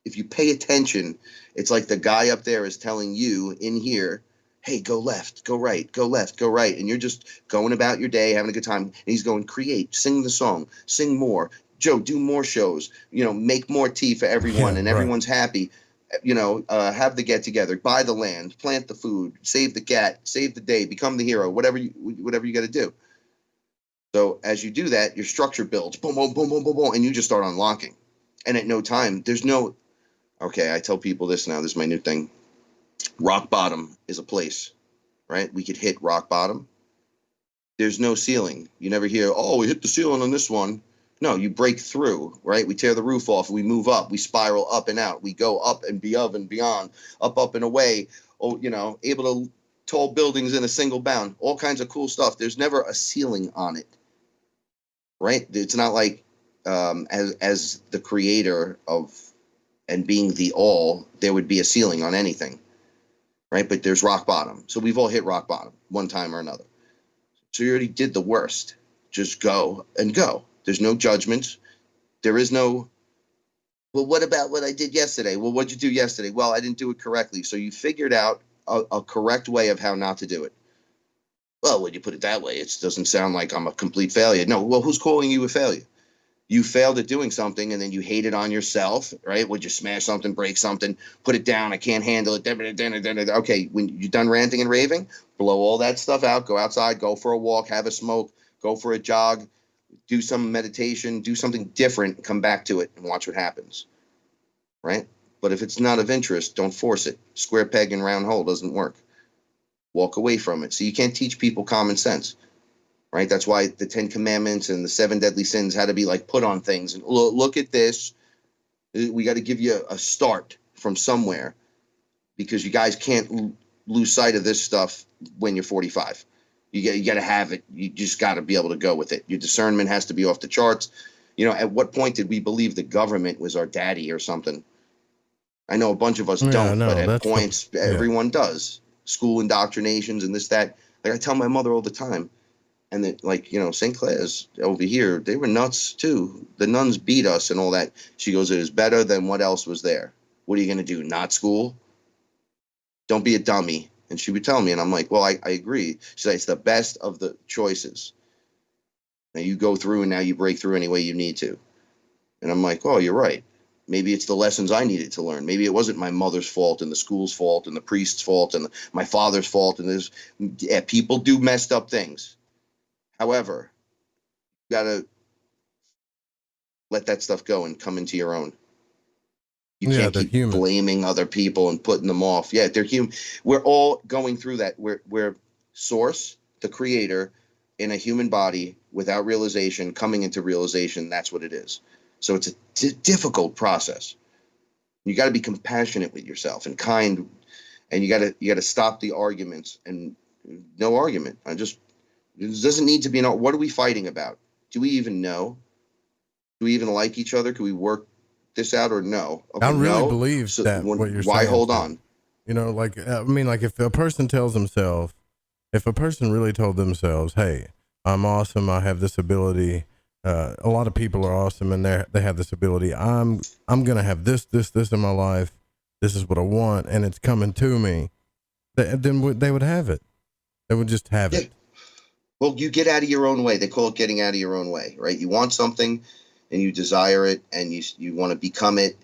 if you pay attention, it's like the guy up there is telling you in here, hey, go left, go right, go left, go right. And you're just going about your day, having a good time. And he's going, create, sing the song, sing more. Joe, do more shows, make more tea for everyone and everyone's happy. Have the get together, buy the land, plant the food, save the cat, save the day, become the hero, whatever you got to do. So as you do that, your structure builds, boom, boom, boom, boom, boom, boom, and you just start unlocking. And at no time, I tell people this now, this is my new thing. Rock bottom is a place, right? We could hit rock bottom. There's no ceiling. You never hear, oh, we hit the ceiling on this one. No, you break through, right? We tear the roof off. We move up. We spiral up and out. We go up and above and beyond, up and away. Oh, able to tall buildings in a single bound. All kinds of cool stuff. There's never a ceiling on it, right? It's not like as the creator of and being the all, there would be a ceiling on anything. right? But there's rock bottom. So we've all hit rock bottom one time or another. So you already did the worst. Just go and go. There's no judgment. There is no, well, what about what I did yesterday? Well, what'd you do yesterday? Well, I didn't do it correctly. So you figured out a correct way of how not to do it. Well, when you put it that way, it doesn't sound like I'm a complete failure. No, well, who's calling you a failure? You failed at doing something, and then you hate it on yourself, right? Would you smash something, break something, put it down? I can't handle it. Okay, when you're done ranting and raving, blow all that stuff out. Go outside, go for a walk, have a smoke, go for a jog, do some meditation, do something different, come back to it and watch what happens, right? But if it's not of interest, don't force it. Square peg and round hole doesn't work. Walk away from it. So you can't teach people common sense. Right? That's why the 10 Commandments and the 7 deadly sins had to be like put on things. And look at this. We got to give you a start from somewhere, because you guys can't lose sight of this stuff when you're 45. You got to have it. You just got to be able to go with it. Your discernment has to be off the charts. You know, at what point did we believe the government was our daddy or something? I know a bunch of us don't, but at points everyone does. School indoctrinations and this, that. Like I tell my mother all the time. And then, like, you know, St. Clair's over here, they were nuts, too. The nuns beat us and all that. She goes, it is better than what else was there. What are you going to do, not school? Don't be a dummy. And she would tell me, and I'm like, well, I agree. She said, it's the best of the choices. Now you go through, and now you break through any way you need to. And I'm like, oh, you're right. Maybe it's the lessons I needed to learn. Maybe it wasn't my mother's fault and the school's fault and the priest's fault and my father's fault. And people do messed up things. However, you got to let that stuff go and come into your own. You can't keep blaming other people and putting them off. Yeah, they're human. We're all going through that. We're source, the creator, in a human body without realization, coming into realization. That's what it is. So it's a difficult process. You got to be compassionate with yourself and kind, and you got to stop the arguments and no argument. It doesn't need to be what are we fighting about? Do we even know? Do we even like each other? Can we work this out or no? Okay, I really believe that what you're saying. Why hold on? You know, like, I mean, like if a person really told themselves, hey, I'm awesome, I have this ability, a lot of people are awesome and they have this ability, I'm going to have this in my life, this is what I want, and it's coming to me, then they would have it. They would just have it. Well, you get out of your own way. They call it getting out of your own way, right? You want something and you desire it and you want to become it.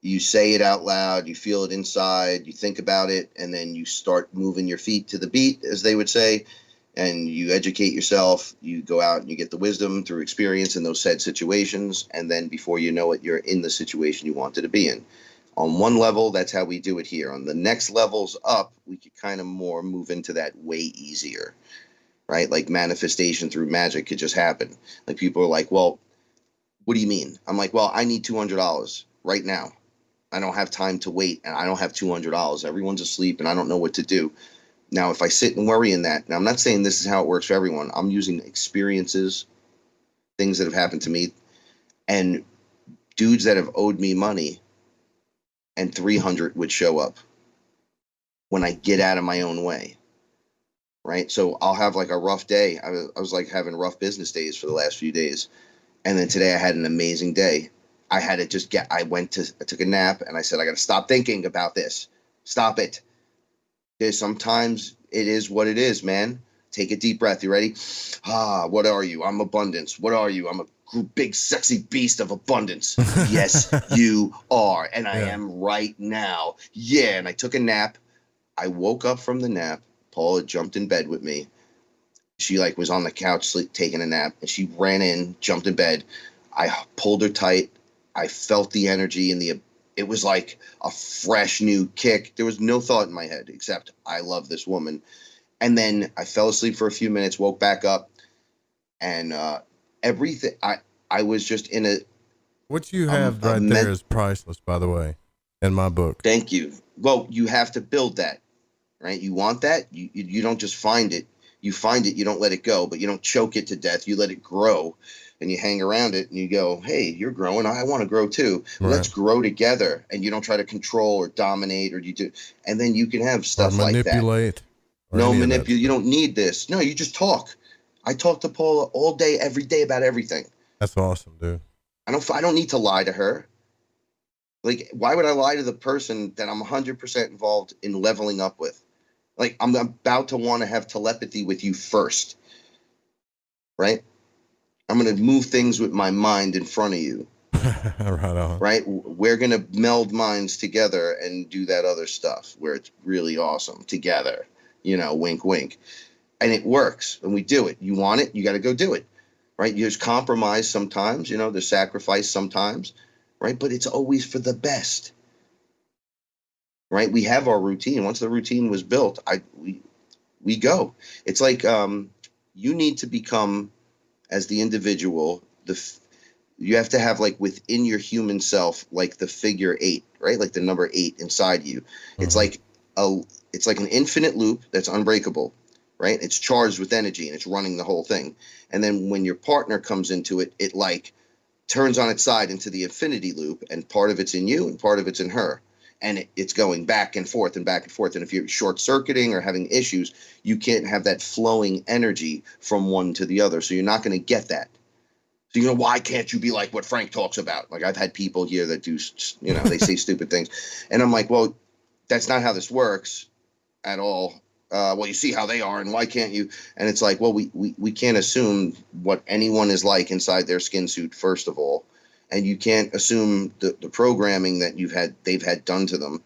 You say it out loud. You feel it inside. You think about it. And then you start moving your feet to the beat, as they would say, and you educate yourself. You go out and you get the wisdom through experience in those said situations. And then before you know it, you're in the situation you wanted to be in. On one level, that's how we do it here. On the next levels up, we could kind of more move into that way easier. Right? Like manifestation through magic could just happen. Like people are like, well, what do you mean? I'm like, well, I need $200 right now. I don't have time to wait, and I don't have $200. Everyone's asleep, and I don't know what to do. Now, if I sit and worry in that, now I'm not saying this is how it works for everyone. I'm using experiences, things that have happened to me, and dudes that have owed me money, and 300 would show up when I get out of my own way. Right. So I'll have like a rough day. I was like having rough business days for the last few days. And then today I had an amazing day. I had to I took a nap and I said, I got to stop thinking about this. Stop it. Because sometimes it is what it is, man. Take a deep breath. You ready? What are you? I'm abundance. What are you? I'm a big, sexy beast of abundance. Yes, you are. And I am right now. Yeah. And I took a nap. I woke up from the nap. Paula jumped in bed with me. She like was on the couch taking a nap, and she ran in, jumped in bed. I pulled her tight. I felt the energy and it was like a fresh new kick. There was no thought in my head except I love this woman. And then I fell asleep for a few minutes, woke back up, and everything. I was just in a. What you have there is priceless, by the way, in my book. Thank you. Well, you have to build that. Right? You want that? You don't just find it. You find it, you don't let it go, but you don't choke it to death. You let it grow and you hang around it and you go, hey, you're growing. I want to grow too. Right. Let's grow together. And you don't try to control or dominate, or you do. And then you can have stuff like that. Manipulate. No, manipulate. You don't need this. No, you just talk. I talk to Paula all day, every day about everything. That's awesome, dude. I don't need to lie to her. Like, why would I lie to the person that I'm 100% involved in leveling up with? Like, I'm about to want to have telepathy with you first, right? I'm going to move things with my mind in front of you. Right on. Right? We're going to meld minds together and do that other stuff where it's really awesome together, wink, wink. And it works, and we do it. You want it, you got to go do it, right? There's compromise sometimes, there's sacrifice sometimes, right? But it's always for the best, right? We have our routine. Once the routine was built, we go. It's like you need to become, as the individual, you have to have, like, within your human self, like the figure 8, right? Like the number 8 inside you. Mm-hmm. It's like an infinite loop that's unbreakable, right? It's charged with energy and it's running the whole thing. And then when your partner comes into it, it like turns on its side into the infinity loop, and part of it's in you and part of it's in her. And it's going back and forth and back and forth. And if you're short-circuiting or having issues, you can't have that flowing energy from one to the other. So you're not going to get that. So, why can't you be like what Frank talks about? Like, I've had people here that do, they say stupid things. And I'm like, well, that's not how this works at all. Well, you see how they are, and why can't you? And it's like, well, we can't assume what anyone is like inside their skin suit, first of all. And you can't assume the programming that they've had done to them.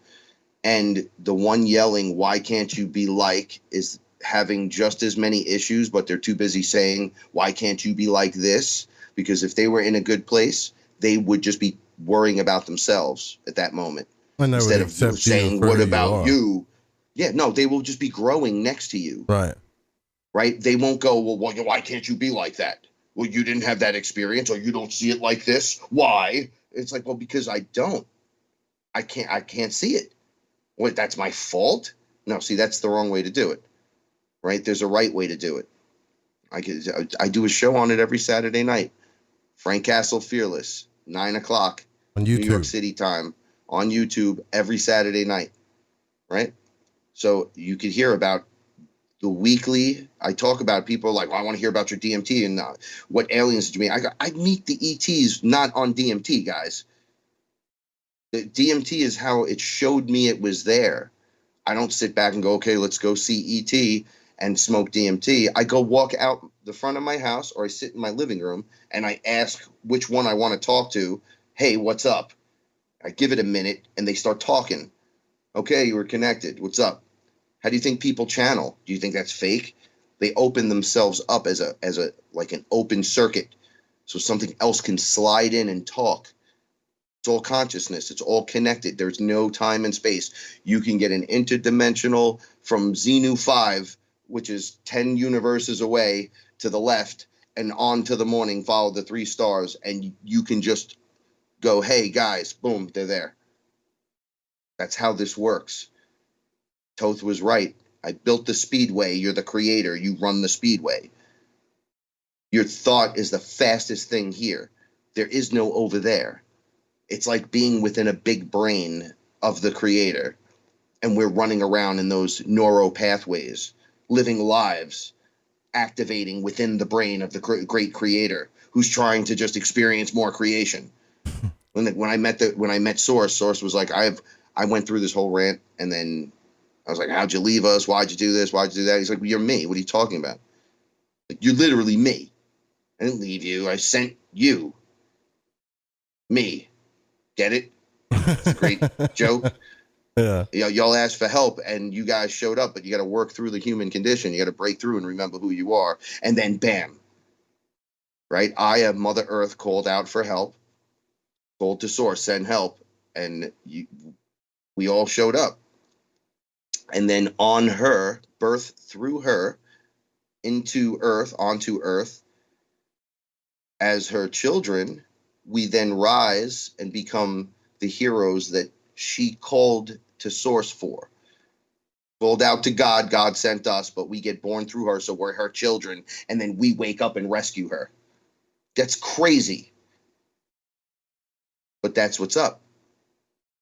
And the one yelling, why can't you be like, is having just as many issues, but they're too busy saying, why can't you be like this? Because if they were in a good place, they would just be worrying about themselves at that moment. Instead of saying, what about you? Yeah, no, they will just be growing next to you. Right. Right? They won't go, well, why can't you be like that? Well, you didn't have that experience, or you don't see it like this. Why? It's like, well, because I don't. I can't see it. What, that's my fault? No, see, that's the wrong way to do it. Right? There's a right way to do it. I do a show on it every Saturday night. Frank Castle Fearless, 9:00 on YouTube. New York City time, on YouTube every Saturday night. Right? So you could hear about the weekly. I talk about people like, well, I want to hear about your DMT and what aliens do you mean. I meet the ETs not on DMT, guys. The DMT is how it showed me it was there. I don't sit back and go, okay, let's go see ET and smoke DMT. I go walk out the front of my house, or I sit in my living room and I ask which one I want to talk to. Hey, what's up? I give it a minute and they start talking. Okay, you were connected. What's up? How do you think people channel? Do you think that's fake? They open themselves up as a like an open circuit, so something else can slide in and talk. It's all consciousness. It's all connected. There's no time and space. You can get an interdimensional from Xenu 5, which is 10 universes away to the left, and on to the morning, follow the 3 stars, and you can just go, hey, guys, boom, they're there. That's how this works. Toth was right. I built the speedway. You're the creator. You run the speedway. Your thought is the fastest thing here. There is no over there. It's like being within a big brain of the creator, and we're running around in those neural pathways, living lives, activating within the brain of the great creator who's trying to just experience more creation. When I met Source was like, I went through this whole rant, and then I was like, how'd you leave us? Why'd you do this? Why'd you do that? He's like, well, you're me. What are you talking about? Like, you're literally me. I didn't leave you. I sent you. Me. Get it? It's a great joke. Yeah. Y'all asked for help and you guys showed up, but you got to work through the human condition. You got to break through and remember who you are. And then bam. Right? I, Mother Earth, called out for help. Called to Source, send help. And we all showed up. And then on her, birth through her, into Earth, onto Earth, as her children, we then rise and become the heroes that she called to Source for. Called out to God, God sent us, but we get born through her, so we're her children, and then we wake up and rescue her. That's crazy. But that's what's up.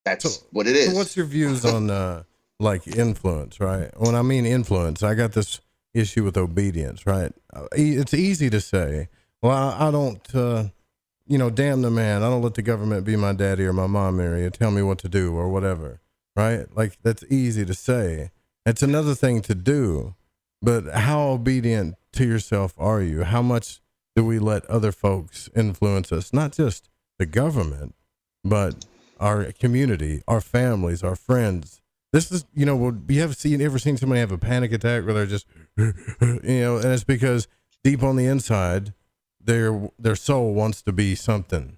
That's what it is. So what's your views on like influence, right? When I mean influence, I got this issue with obedience, right? It's easy to say, well, I don't, damn the man. I don't let the government be my daddy or my mom or tell me what to do or whatever, right? Like, that's easy to say. It's another thing to do, but how obedient to yourself are you? How much do we let other folks influence us? Not just the government, but our community, our families, our friends. This is, you ever seen somebody have a panic attack where they're just, and it's because deep on the inside, their soul wants to be something,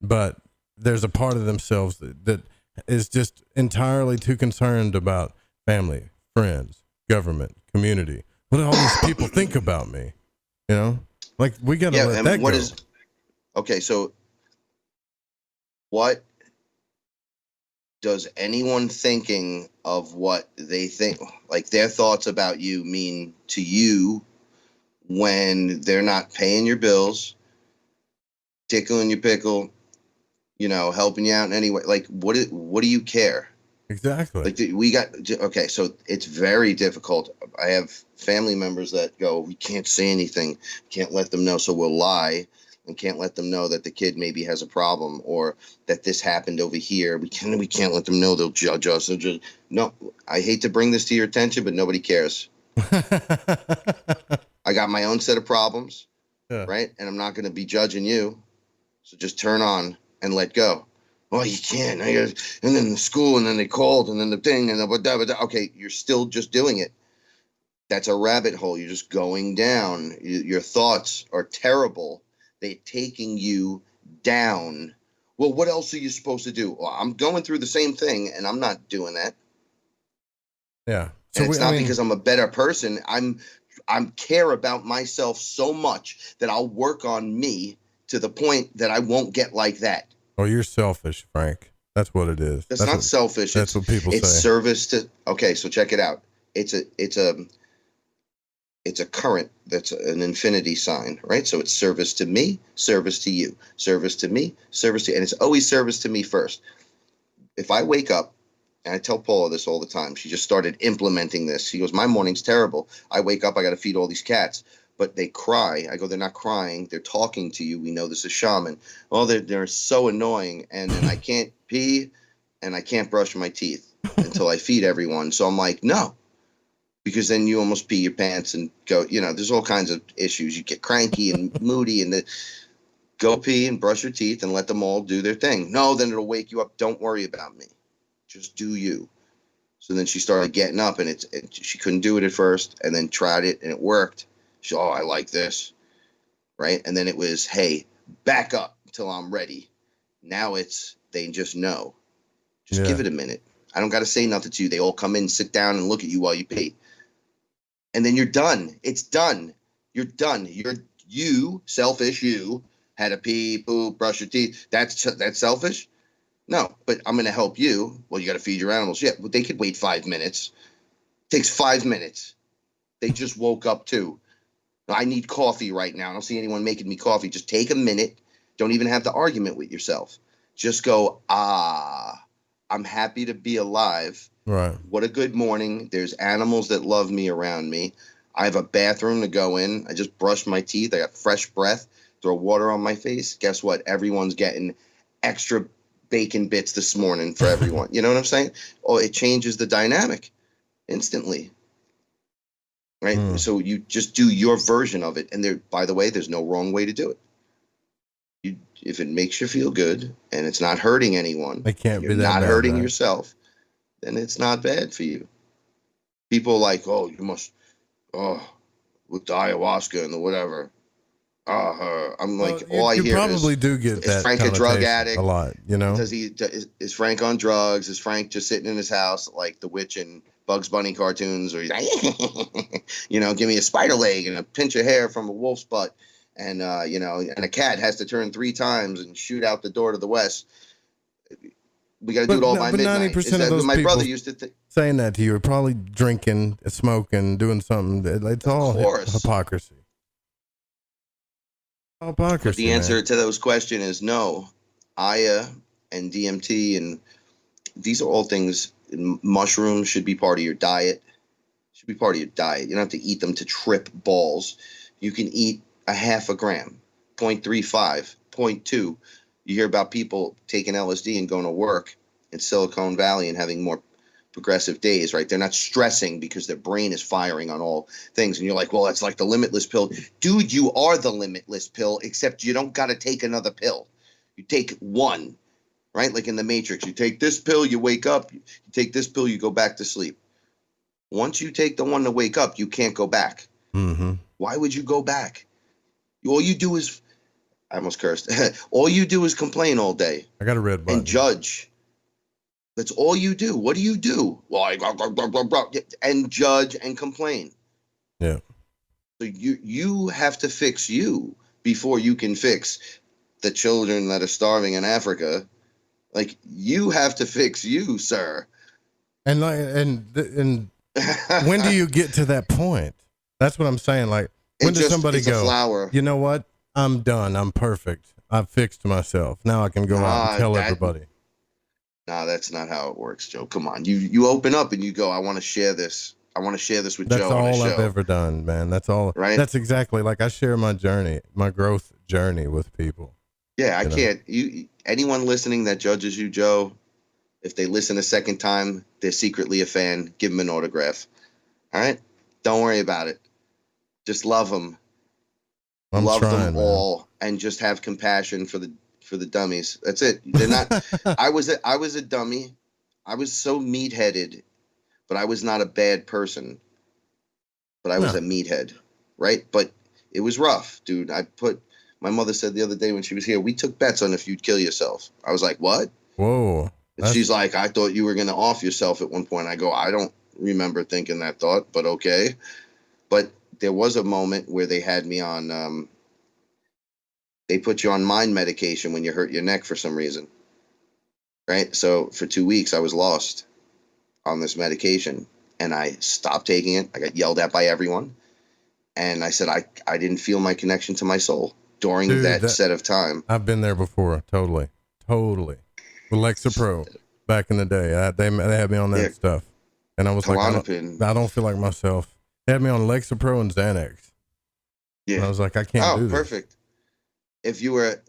but there's a part of themselves that is just entirely too concerned about family, friends, government, community. What do all these people think about me? Like, we got to let that go. Okay, so what does anyone thinking of what they think, like their thoughts about you, mean to you when they're not paying your bills, tickling your pickle, helping you out in any way? Like, what do you care? Exactly. Okay, so it's very difficult. I have family members that go, we can't say anything, can't let them know, so we'll lie, and can't let them know that the kid maybe has a problem or that this happened over here. We can't let them know, they'll judge us. No, I hate to bring this to your attention, but nobody cares. I got my own set of problems, right? And I'm not going to be judging you. So just turn on and let go. Oh, you can't. And then the school, and then they called, and then the thing, and okay, you're still just doing it. That's a rabbit hole. You're just going down. Your thoughts are terrible. They're taking you down. Well, what else are you supposed to do? Well, I'm going through the same thing, and I'm not doing that. Yeah. So it's not because I'm a better person. I'm care about myself so much that I'll work on me to the point that I won't get like that. Oh, you're selfish, Frank. That's what it is. That's not selfish. That's what people say. It's service to. Okay, so check it out. It's a current that's an infinity sign, right? So it's service to me, service to you, service to me, service to you. And it's always service to me first. If I wake up, and I tell Paula this all the time, she just started implementing this. She goes, my morning's terrible. I wake up, I got to feed all these cats, but they cry. I go, they're not crying. They're talking to you. We know this is shaman. Oh, they're so annoying. And then I can't pee and I can't brush my teeth until I feed everyone. So I'm like, no. Because then you almost pee your pants and go, there's all kinds of issues. You get cranky and moody, and go pee and brush your teeth and let them all do their thing. No, then it'll wake you up. Don't worry about me. Just do you. So then she started getting up, and she couldn't do it at first, and then tried it, and it worked. She, I like this, right? And then it was, hey, back up until I'm ready. Now they just know. Just give it a minute. I don't got to say nothing to you. They all come in, sit down, and look at you while you pee. And then you're done. It's done. You're done. You, selfish you, had to pee, poop, brush your teeth. That's selfish? No, but I'm going to help you. Well, you got to feed your animals. Yeah, but they could wait 5 minutes. It takes 5 minutes. They just woke up too. I need coffee right now. I don't see anyone making me coffee. Just take a minute. Don't even have the argument with yourself. Just go, I'm happy to be alive. Right. What a good morning. There's animals that love me around me. I have a bathroom to go in. I just brushed my teeth. I got fresh breath. Throw water on my face. Guess what? Everyone's getting extra bacon bits this morning for everyone. You know what I'm saying? Oh, it changes the dynamic instantly. Right? So you just do your version of it. And by the way, there's no wrong way to do it. If it makes you feel good and it's not hurting anyone, you're not hurting yourself, then it's not bad for you. People are like, you must, with the ayahuasca and the whatever. I'm like, all I hear probably do get that. Is Frank a drug addict? A lot, Is Frank on drugs? Is Frank just sitting in his house like the witch in Bugs Bunny cartoons? Or he's like, give me a spider leg and a pinch of hair from a wolf's butt. And, and a cat has to turn 3 times and shoot out the door to the west. We got to do it all by midnight. 90% of those my people brother used to saying that to you are probably drinking, smoking, doing something. It's all hypocrisy. Hypocrisy, But the answer man. to those questions is no. Aya and DMT, and these are all things. Mushrooms should be part of your diet. Should be part of your diet. You don't have to eat them to trip balls. You can eat a half a gram, 0.35, 0.2. You hear about people taking LSD and going to work in Silicon Valley and having more progressive days, right? They're not stressing because their brain is firing on all things. And you're like, well, it's like the limitless pill. Dude, you are the limitless pill, except you don't got to take another pill. You take one, right? Like in the Matrix, you take this pill, you wake up. You take this pill, you go back to sleep. Once you take the one to wake up, you can't go back. Mm-hmm. Why would you go back? All you do is, I almost cursed. All you do is complain all day. I got a red button. And judge. That's all you do. What do you do? Well, and judge and complain. Yeah. So you have to fix you before you can fix the children that are starving in Africa. Like, you have to fix you, sir. And when do you get to that point? That's what I'm saying. Like, when does somebody go, flower. You know what? I'm done. I'm perfect. I've fixed myself. Now I can go out and tell everybody. No, that's not how it works, Joe. Come on. You open up and you go, I want to share this. I want to share this with Joe. That's all I've ever done, man. That's all. Right? That's exactly, like, I share my journey, my growth journey with people. Yeah, I can't. Anyone listening that judges you, Joe, if they listen a second time, they're secretly a fan. Give them an autograph. All right? Don't worry about it. Just love them. Love them all, and just have compassion for the dummies. That's it. They're not. I was a dummy. I was so meatheaded, but I was not a bad person. But I was a meathead, right? But it was rough, dude. My mother said the other day when she was here, we took bets on if you'd kill yourself. I was like, what? Whoa. And she's like, I thought you were going to off yourself at one point. I go, I don't remember thinking that thought, but okay. But there was a moment where they had me on, they put you on mind medication when you hurt your neck for some reason, right? So for 2 weeks, I was lost on this medication, and I stopped taking it. I got yelled at by everyone. And I said, I didn't feel my connection to my soul during that set of time. I've been there before. Totally. With Lexapro back in the day. They had me on that stuff. And I was like, I don't feel like myself. They had me on Lexapro and Xanax. Yeah. And I was like, I can't do this. Perfect. If you were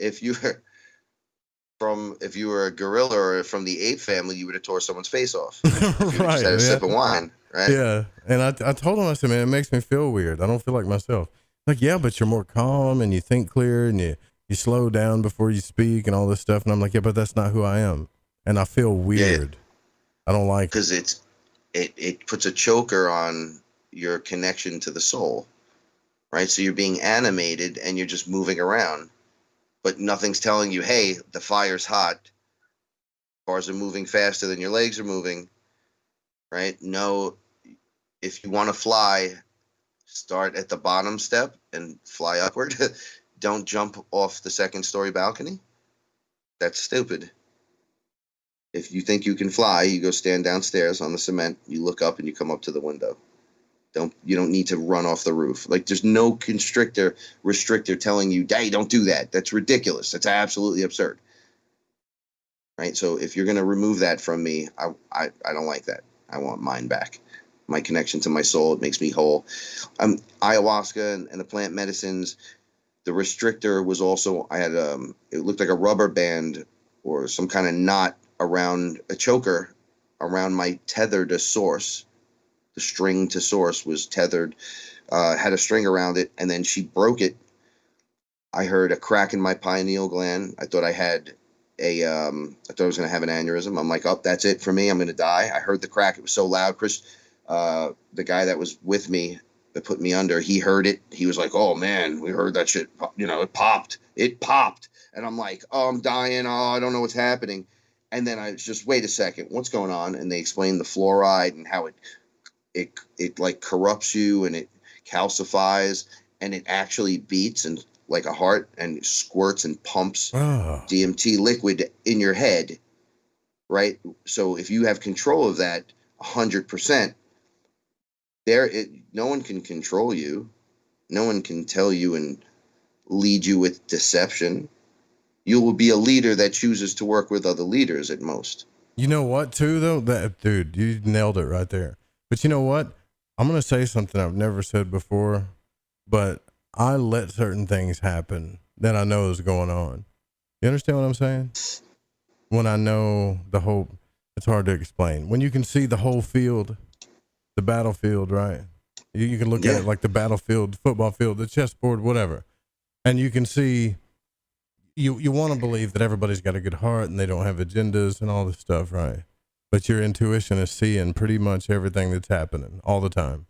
a gorilla or from the ape family, you would have tore someone's face off. Right. Just had a sip of wine, right? Yeah. And I told him, I said, man, it makes me feel weird. I don't feel like myself. Like, yeah, but you're more calm and you think clear and you slow down before you speak and all this stuff. And I'm like, yeah, but that's not who I am. And I feel weird. I don't like it. Because it puts a choker on your connection to the soul, right? So you're being animated and you're just moving around, but nothing's telling you, hey, the fire's hot. Cars are moving faster than your legs are moving, right? No, if you want to fly, start at the bottom step and fly upward. Don't jump off the second story balcony. That's stupid. If you think you can fly, you go stand downstairs on the cement, you look up and you come up to the window. You don't need to run off the roof. Like, there's no restrictor telling you, hey, don't do that. That's ridiculous. That's absolutely absurd. Right? So if you're going to remove that from me, I don't like that. I want mine back. My connection to my soul, it makes me whole. Ayahuasca and the plant medicines, the restrictor was also, I had it looked like a rubber band or some kind of knot around a choker around my tether to source. The string to source was tethered, had a string around it, and then she broke it. I heard a crack in my pineal gland. I thought I had I thought I was going to have an aneurysm. I'm like, oh, that's it for me. I'm going to die. I heard the crack. It was so loud. Chris, the guy that was with me that put me under, he heard it. He was like, oh man, we heard that shit. You know, it popped. And I'm like, oh, I'm dying. Oh, I don't know what's happening. And then I was just, wait a second, what's going on? And they explained the fluoride and how it like corrupts you and it calcifies and it actually beats and like a heart and squirts and pumps DMT liquid in your head, right? So if you have control of that 100%, no one can control you. No one can tell you and lead you with deception. You will be a leader that chooses to work with other leaders at most. You know what, too, though? That dude, you nailed it right there. But you know what? I'm going to say something I've never said before, but I let certain things happen that I know is going on. You understand what I'm saying? When I know the whole, it's hard to explain. When you can see the whole field, the battlefield, right? You can look at it like the battlefield, football field, the chessboard, whatever. And you can see, you want to believe that everybody's got a good heart and they don't have agendas and all this stuff, right? But your intuition is seeing pretty much everything that's happening all the time.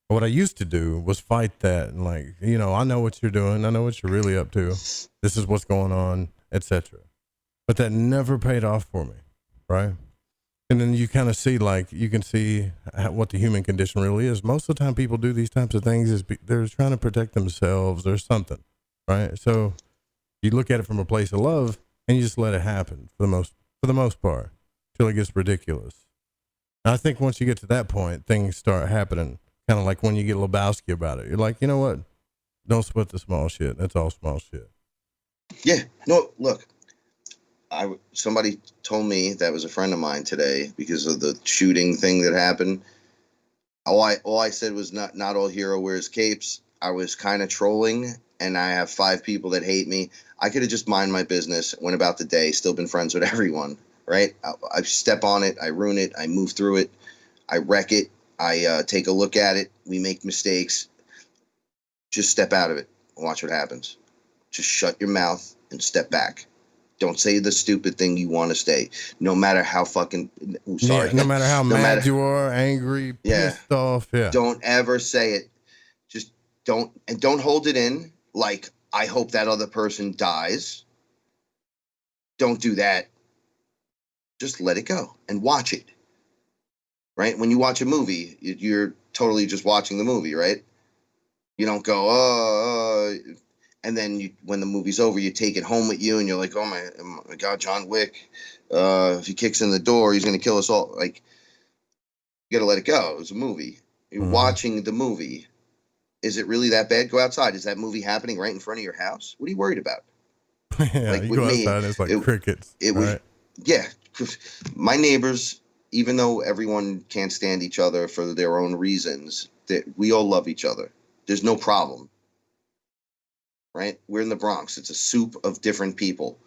What I used to do was fight that and like, you know, I know what you're doing. I know what you're really up to. This is what's going on, etc. But that never paid off for me, right? And then you kind of see, like, you can see what the human condition really is. Most of the time people do these types of things is they're trying to protect themselves or something, right? So you look at it from a place of love and you just let it happen for the most part till it gets ridiculous. And I think once you get to that point, things start happening, kind of like when you get Lebowski about it. You're like, you know what? Don't sweat the small shit. That's all small shit. Yeah. No, look. Somebody told me that was a friend of mine today because of the shooting thing that happened. All I said was not all hero wears capes. I was kind of trolling, and I have 5 people that hate me. I could have just mind my business, went about the day, still been friends with everyone, right? I step on it, I ruin it, I move through it, I wreck it, I take a look at it, we make mistakes. Just step out of it and watch what happens. Just shut your mouth and step back. Don't say the stupid thing you want to say, no matter how fucking, sorry. Yeah, no matter how mad you are, angry, pissed off. Yeah. Don't ever say it. Just don't hold it in. Like, I hope that other person dies. Don't do that. Just let it go and watch it. Right? When you watch a movie, you're totally just watching the movie, right? You don't go, and then when the movie's over, you take it home with you, and you're like, oh my God, John Wick. If he kicks in the door, he's going to kill us all. Like, you got to let it go. It's a movie. You're watching the movie. Is it really that bad? Go outside. Is that movie happening right in front of your house? What are you worried about? Yeah, like you go outside, and it's like crickets. It was, yeah. My neighbors, even though everyone can't stand each other for their own reasons, we all love each other. There's no problem. Right? We're in the Bronx. It's a soup of different people.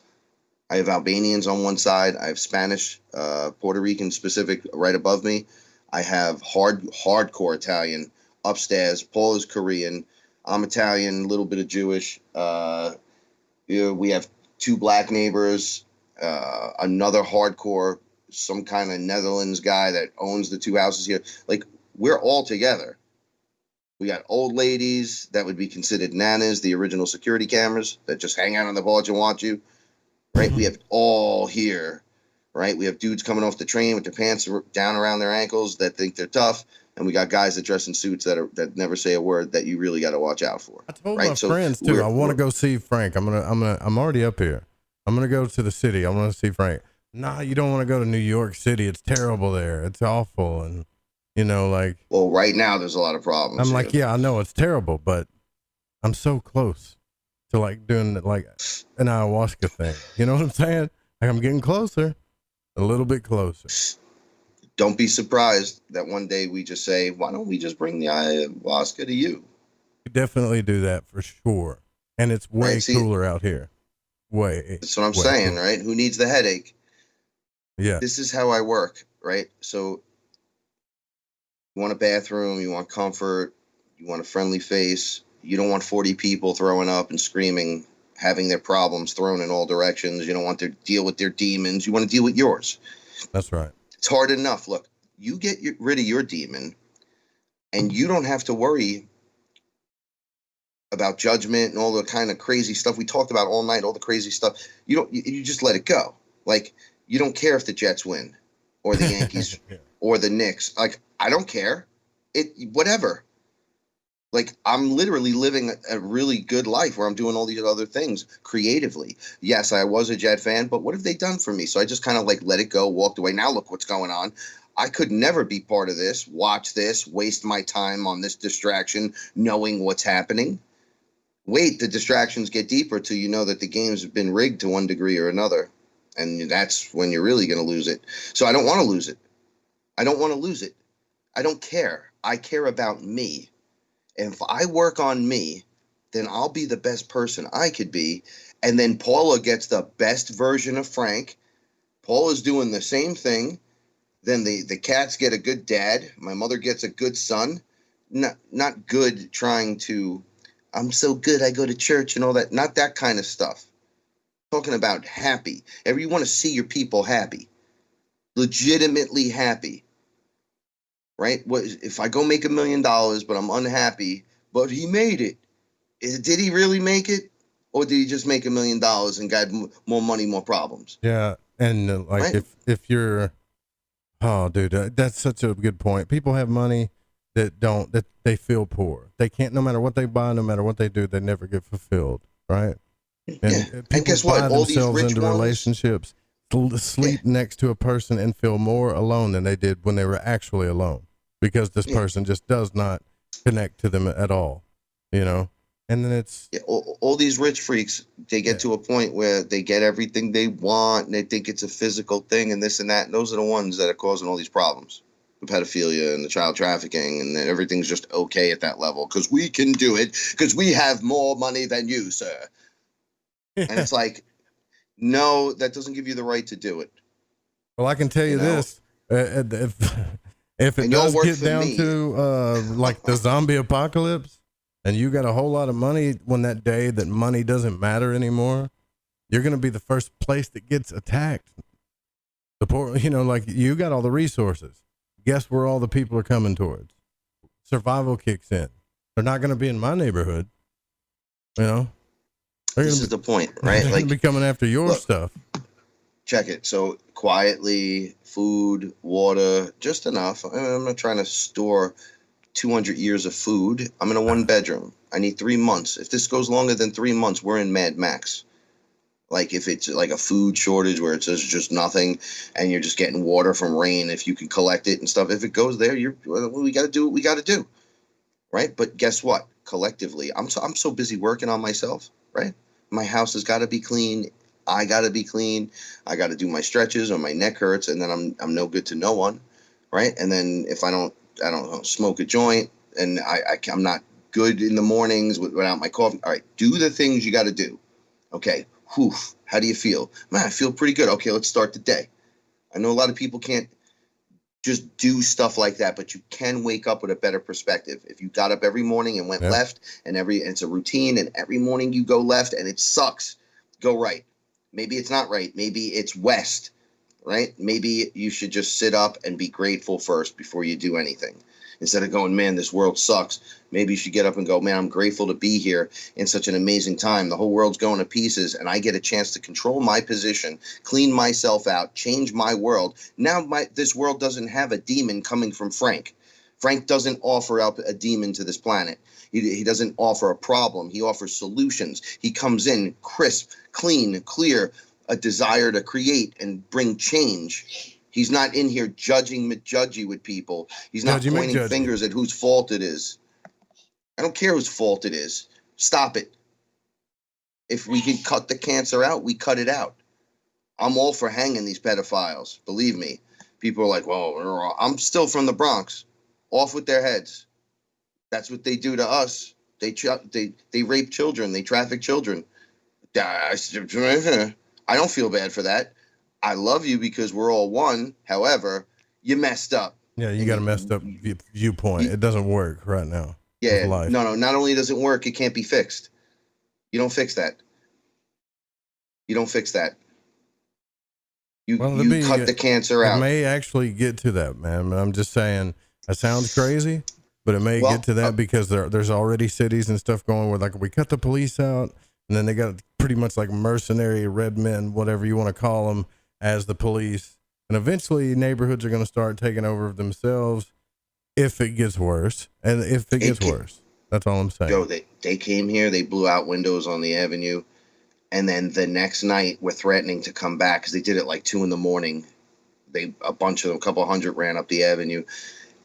I have Albanians on one side. I have Spanish, Puerto Rican specific right above me. I have hardcore Italian upstairs. Paul is Korean. I'm Italian, a little bit of Jewish. We have 2 black neighbors, another hardcore, some kind of Netherlands guy that owns the 2 houses here. Like, we're all together. We got old ladies that would be considered nanas, the original security cameras that just hang out on the porch and watch you, right? We have it all here, right? We have dudes coming off the train with their pants down around their ankles that think they're tough, and we got guys that dress in suits that never say a word that you really got to watch out for. I told my friends too. I want to go see Frank. I'm already up here. I'm gonna go to the city. I want to see Frank. Nah, you don't want to go to New York City. It's terrible there. It's awful and. You know, like... Well, right now, there's a lot of problems. I'm like, yeah, I know it's terrible, but I'm so close to, like, doing, like, an ayahuasca thing. You know what I'm saying? Like, I'm getting closer, a little bit closer. Don't be surprised that one day we just say, why don't we just bring the ayahuasca to you? We definitely do that for sure. And it's way cooler out here. Way. That's what I'm saying, cooler. Right? Who needs the headache? Yeah. This is how I work, right? So... You want a bathroom, you want comfort, you want a friendly face. You don't want 40 people throwing up and screaming, having their problems thrown in all directions. You don't want to deal with their demons. You want to deal with yours. That's right. It's hard enough. Look, you get rid of your demon, and you don't have to worry about judgment and all the kind of crazy stuff we talked about all night, all the crazy stuff. You just let it go. Like, you don't care if the Jets win or the Yankees or the Knicks. Like, I don't care. Whatever. Like, I'm literally living a really good life where I'm doing all these other things creatively. Yes, I was a Jet fan, but what have they done for me? So I just kind of like let it go, walked away. Now look what's going on. I could never be part of this, watch this, waste my time on this distraction, knowing what's happening. Wait, the distractions get deeper till you know that the games have been rigged to one degree or another. And that's when you're really going to lose it. So I don't want to lose it. I don't want to lose it. I don't care. I care about me. And if I work on me, then I'll be the best person I could be. And then Paula gets the best version of Frank. Paula's doing the same thing. Then the cats get a good dad. My mother gets a good son. Not good trying to, I'm so good, I go to church and all that. Not that kind of stuff. Talking about happy. You want to see your people happy. Legitimately happy. Right? If I go make $1 million, but I'm unhappy, but he made it. Did he really make it? Or did he just make $1 million and got more money, more problems? Yeah. And right? if you're, oh, dude, that's such a good point. People have money that they feel poor. They can't, no matter what they buy, no matter what they do, they never get fulfilled. Right. And people guess what? buy All these themselves rich into ones, relationships, sleep next to a person and feel more alone than they did when they were actually alone, because this person just does not connect to them at all, you know? And then it's all these rich freaks, they get to a point where they get everything they want and they think it's a physical thing and this and that. And those are the ones that are causing all these problems. The pedophilia and the child trafficking, and then everything's just okay at that level because we can do it because we have more money than you, sir. And it's like, no, that doesn't give you the right to do it. Well, I can tell you this, if it does get down to like the zombie apocalypse and you got a whole lot of money, when that day that money doesn't matter anymore, you're going to be the first place that gets attacked. The poor, you know, like you got all the resources. Guess where all the people are coming towards? Survival kicks in. They're not going to be in my neighborhood, you know? This is the point, right? They're like be coming after your stuff. Check it. So quietly, food, water, just enough. I'm not trying to store 200 years of food. I'm in a 1-bedroom. I need 3 months. If this goes longer than 3 months, we're in Mad Max. Like if it's like a food shortage where it says just nothing and you're just getting water from rain, if you can collect it and stuff, if it goes there, we got to do what we got to do. Right. But guess what? Collectively, I'm so busy working on myself. Right. My house has got to be clean. I got to be clean. I got to do my stretches or my neck hurts. And then I'm no good to no one. Right. And then if I don't smoke a joint and I'm not good in the mornings without my coffee. All right. Do the things you got to do. Okay. Whew, how do you feel? Man, I feel pretty good. Okay, let's start the day. I know a lot of people can't just do stuff like that, but you can wake up with a better perspective. If you got up every morning and went left, and it's a routine, and every morning you go left and it sucks, go right. Maybe it's not right. Maybe it's west, right? Maybe you should just sit up and be grateful first before you do anything. Instead of going, man, this world sucks. Maybe you should get up and go, man, I'm grateful to be here in such an amazing time. The whole world's going to pieces, and I get a chance to control my position, clean myself out, change my world. Now this world doesn't have a demon coming from Frank. Frank doesn't offer up a demon to this planet. He doesn't offer a problem. He offers solutions. He comes in crisp, clean, clear, a desire to create and bring change. He's not in here judgy with people. He's not pointing fingers at whose fault it is. I don't care whose fault it is. Stop it. If we can cut the cancer out, we cut it out. I'm all for hanging these pedophiles. Believe me. People are like, well, I'm still from the Bronx. Off with their heads. That's what they do to us. They rape children. They traffic children. I don't feel bad for that. I love you because we're all one. However, you messed up. Yeah, you got a messed up viewpoint. It doesn't work right now. Yeah, no. Not only does it work, it can't be fixed. You don't fix that. You don't fix that. You cut the cancer out. It may actually get to that, man. I'm just saying, that sounds crazy, but it may get to that because there's already cities and stuff going where, like, we cut the police out, and then they got pretty much like mercenary red men, whatever you want to call them, as the police, and eventually neighborhoods are going to start taking over of themselves if it gets worse. And if it gets worse, that's all I'm saying. Joe, they came here, they blew out windows on the avenue, and then the next night we're threatening to come back because they did it like 2 a.m. A bunch of them, a couple hundred, ran up the avenue,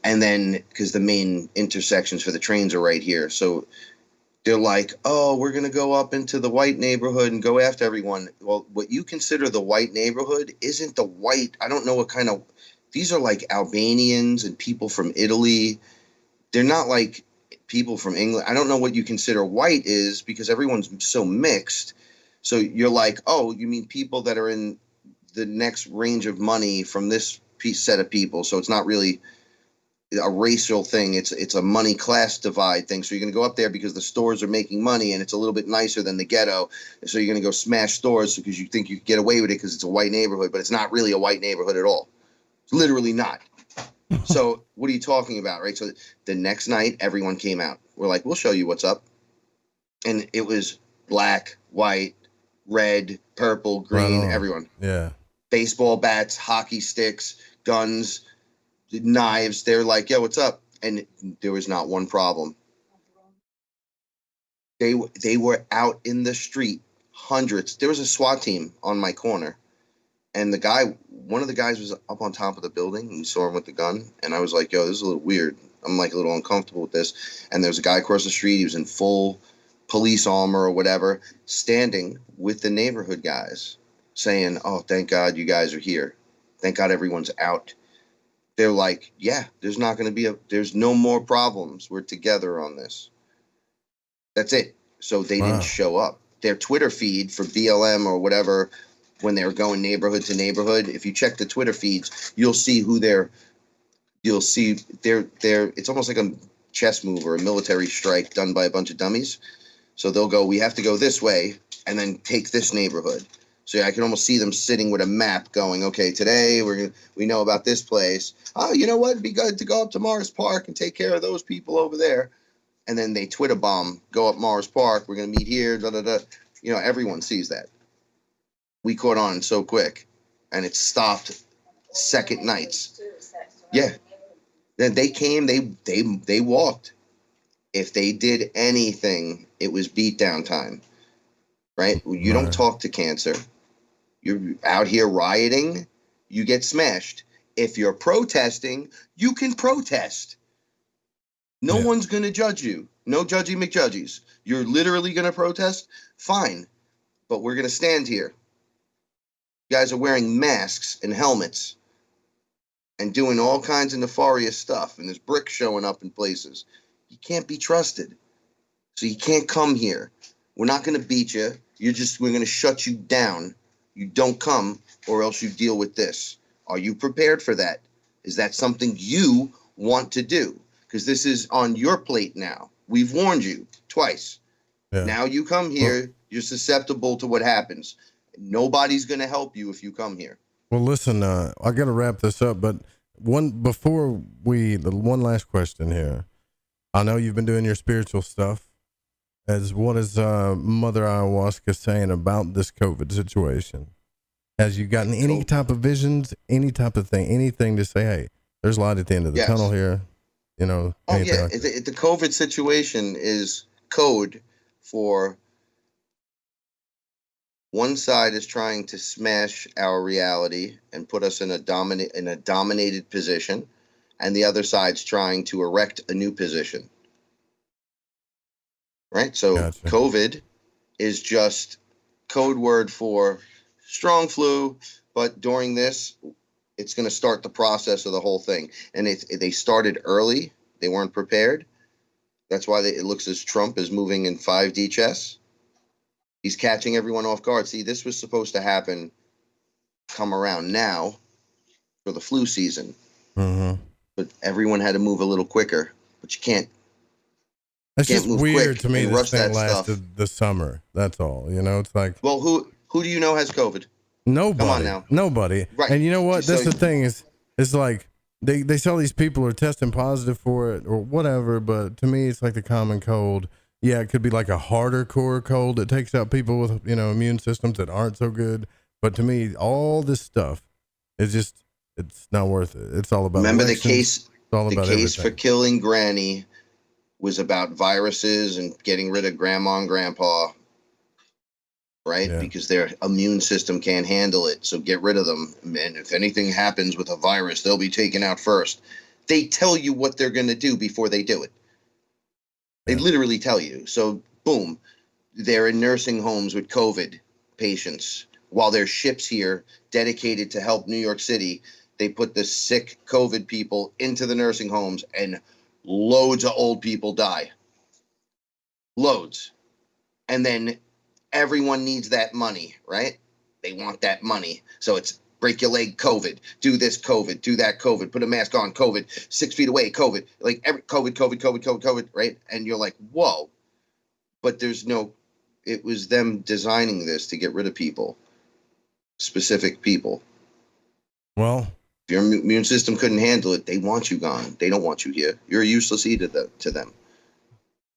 and then because the main intersections for the trains are right here, so they're like, oh, we're going to go up into the white neighborhood and go after everyone. Well, what you consider the white neighborhood isn't the white. I don't know what kind of, these are like Albanians and people from Italy. They're not like people from England. I don't know what you consider white is because everyone's so mixed. So you're like, oh, you mean people that are in the next range of money from this set of people. So it's not really a racial thing. It's a money class divide thing. So you're going to go up there because the stores are making money and it's a little bit nicer than the ghetto. And so you're going to go smash stores because you think you can get away with it because it's a white neighborhood, but it's not really a white neighborhood at all. It's literally not. So what are you talking about, right? So the next night, everyone came out. We're like, we'll show you what's up. And it was black, white, red, purple, green, everyone. Yeah. Baseball bats, hockey sticks, guns, knives. They're like, yo, what's up? And there was not one problem. They were out in the street, hundreds. There was a SWAT team on my corner. And one of the guys was up on top of the building. And we saw him with the gun. And I was like, yo, this is a little weird. I'm like a little uncomfortable with this. And there was a guy across the street. He was in full police armor or whatever, standing with the neighborhood guys saying, oh, thank God you guys are here. Thank God everyone's out. They're like, yeah, there's not going to be there's no more problems. We're together on this. That's it. So they didn't show up. Their Twitter feed for BLM or whatever, when they were going neighborhood to neighborhood, if you check the Twitter feeds, you'll see it's almost like a chess move or a military strike done by a bunch of dummies. So they'll go, we have to go this way and then take this neighborhood. So I can almost see them sitting with a map going, okay, today we know about this place. Oh, you know what? It'd be good to go up to Morris Park and take care of those people over there. And then they Twitter bomb, go up Morris Park. We're going to meet here. Da, da, da. You know, everyone sees that. We caught on so quick and it stopped second nights. Yeah. Then they came, they walked. If they did anything, it was beatdown time, right? You don't talk to cancer. You're out here rioting, you get smashed. If you're protesting, you can protest. No one's going to judge you. No judgy McJudgies. You're literally going to protest? Fine. But we're going to stand here. You guys are wearing masks and helmets and doing all kinds of nefarious stuff. And there's bricks showing up in places. You can't be trusted. So you can't come here. We're not going to beat you. We're going to shut you down. You don't come or else you deal with this. Are you prepared for that? Is that something you want to do? Because this is on your plate now. We've warned you twice. Yeah. Now you come here, you're susceptible to what happens. Nobody's going to help you if you come here. Well, listen, I got to wrap this up, but one last question here. I know you've been doing your spiritual stuff. What is Mother Ayahuasca saying about this COVID situation? Has you gotten any type of visions, any type of thing, anything to say, hey, there's light at the end of the tunnel here? You know? Oh, yeah. The COVID situation is code for one side is trying to smash our reality and put us in a dominated position, and the other side's trying to erect a new position. Right? So gotcha. COVID is just code word for strong flu, but during this, it's going to start the process of the whole thing. And they started early. They weren't prepared. That's why it looks as Trump is moving in 5D chess. He's catching everyone off guard. See, this was supposed to happen, come around now for the flu season. Mm-hmm. But everyone had to move a little quicker. But you can't. It's just weird to me this thing lasted the summer. That's all. You know, it's like. Well, who do you know has COVID? Nobody. Come on now. Nobody. Right. And you know what? That's the thing is like they say all these people are testing positive for it or whatever, but to me it's like the common cold. Yeah, it could be like a harder core cold that takes out people with, you know, immune systems that aren't so good. But to me, all this stuff is just, it's not worth it. It's all about Remember elections. the case for killing Granny was about viruses and getting rid of grandma and grandpa, right? Yeah. Because their immune system can't handle it. So get rid of them. And if anything happens with a virus, they'll be taken out first. They tell you what they're going to do before they do it. They literally tell you. So boom, they're in nursing homes with COVID patients. While there's ships here dedicated to help New York City, they put the sick COVID people into the nursing homes, and loads of old people die. Loads. And then everyone needs that money, right? They want that money. So it's break your leg, COVID, do this, COVID, do that, COVID, put a mask on, COVID, 6 feet away, COVID, like every COVID, right? And you're like, whoa. But there's no, it was them designing this to get rid of people, specific people. Well, if your immune system couldn't handle it, they want you gone. They don't want you here. You're a useless eater to them.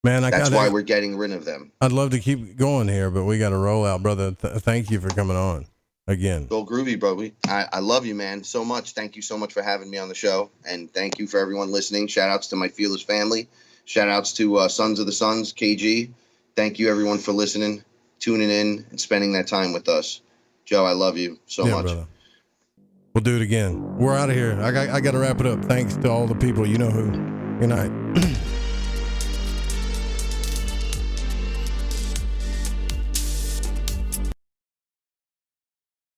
Man, that's why we're getting rid of them. I'd love to keep going here, but we got to roll out, brother. Thank you for coming on again. Go groovy, bro. I love you, man, so much. Thank you so much for having me on the show, and thank you for everyone listening. Shout outs to my Fearless family. Shout outs to Sons of the Suns, KG. Thank you, everyone, for listening, tuning in, and spending that time with us. Joe, I love you so much. Brother. We'll do it again. We're out of here. I got to wrap it up. Thanks to all the people. You know who. Good night.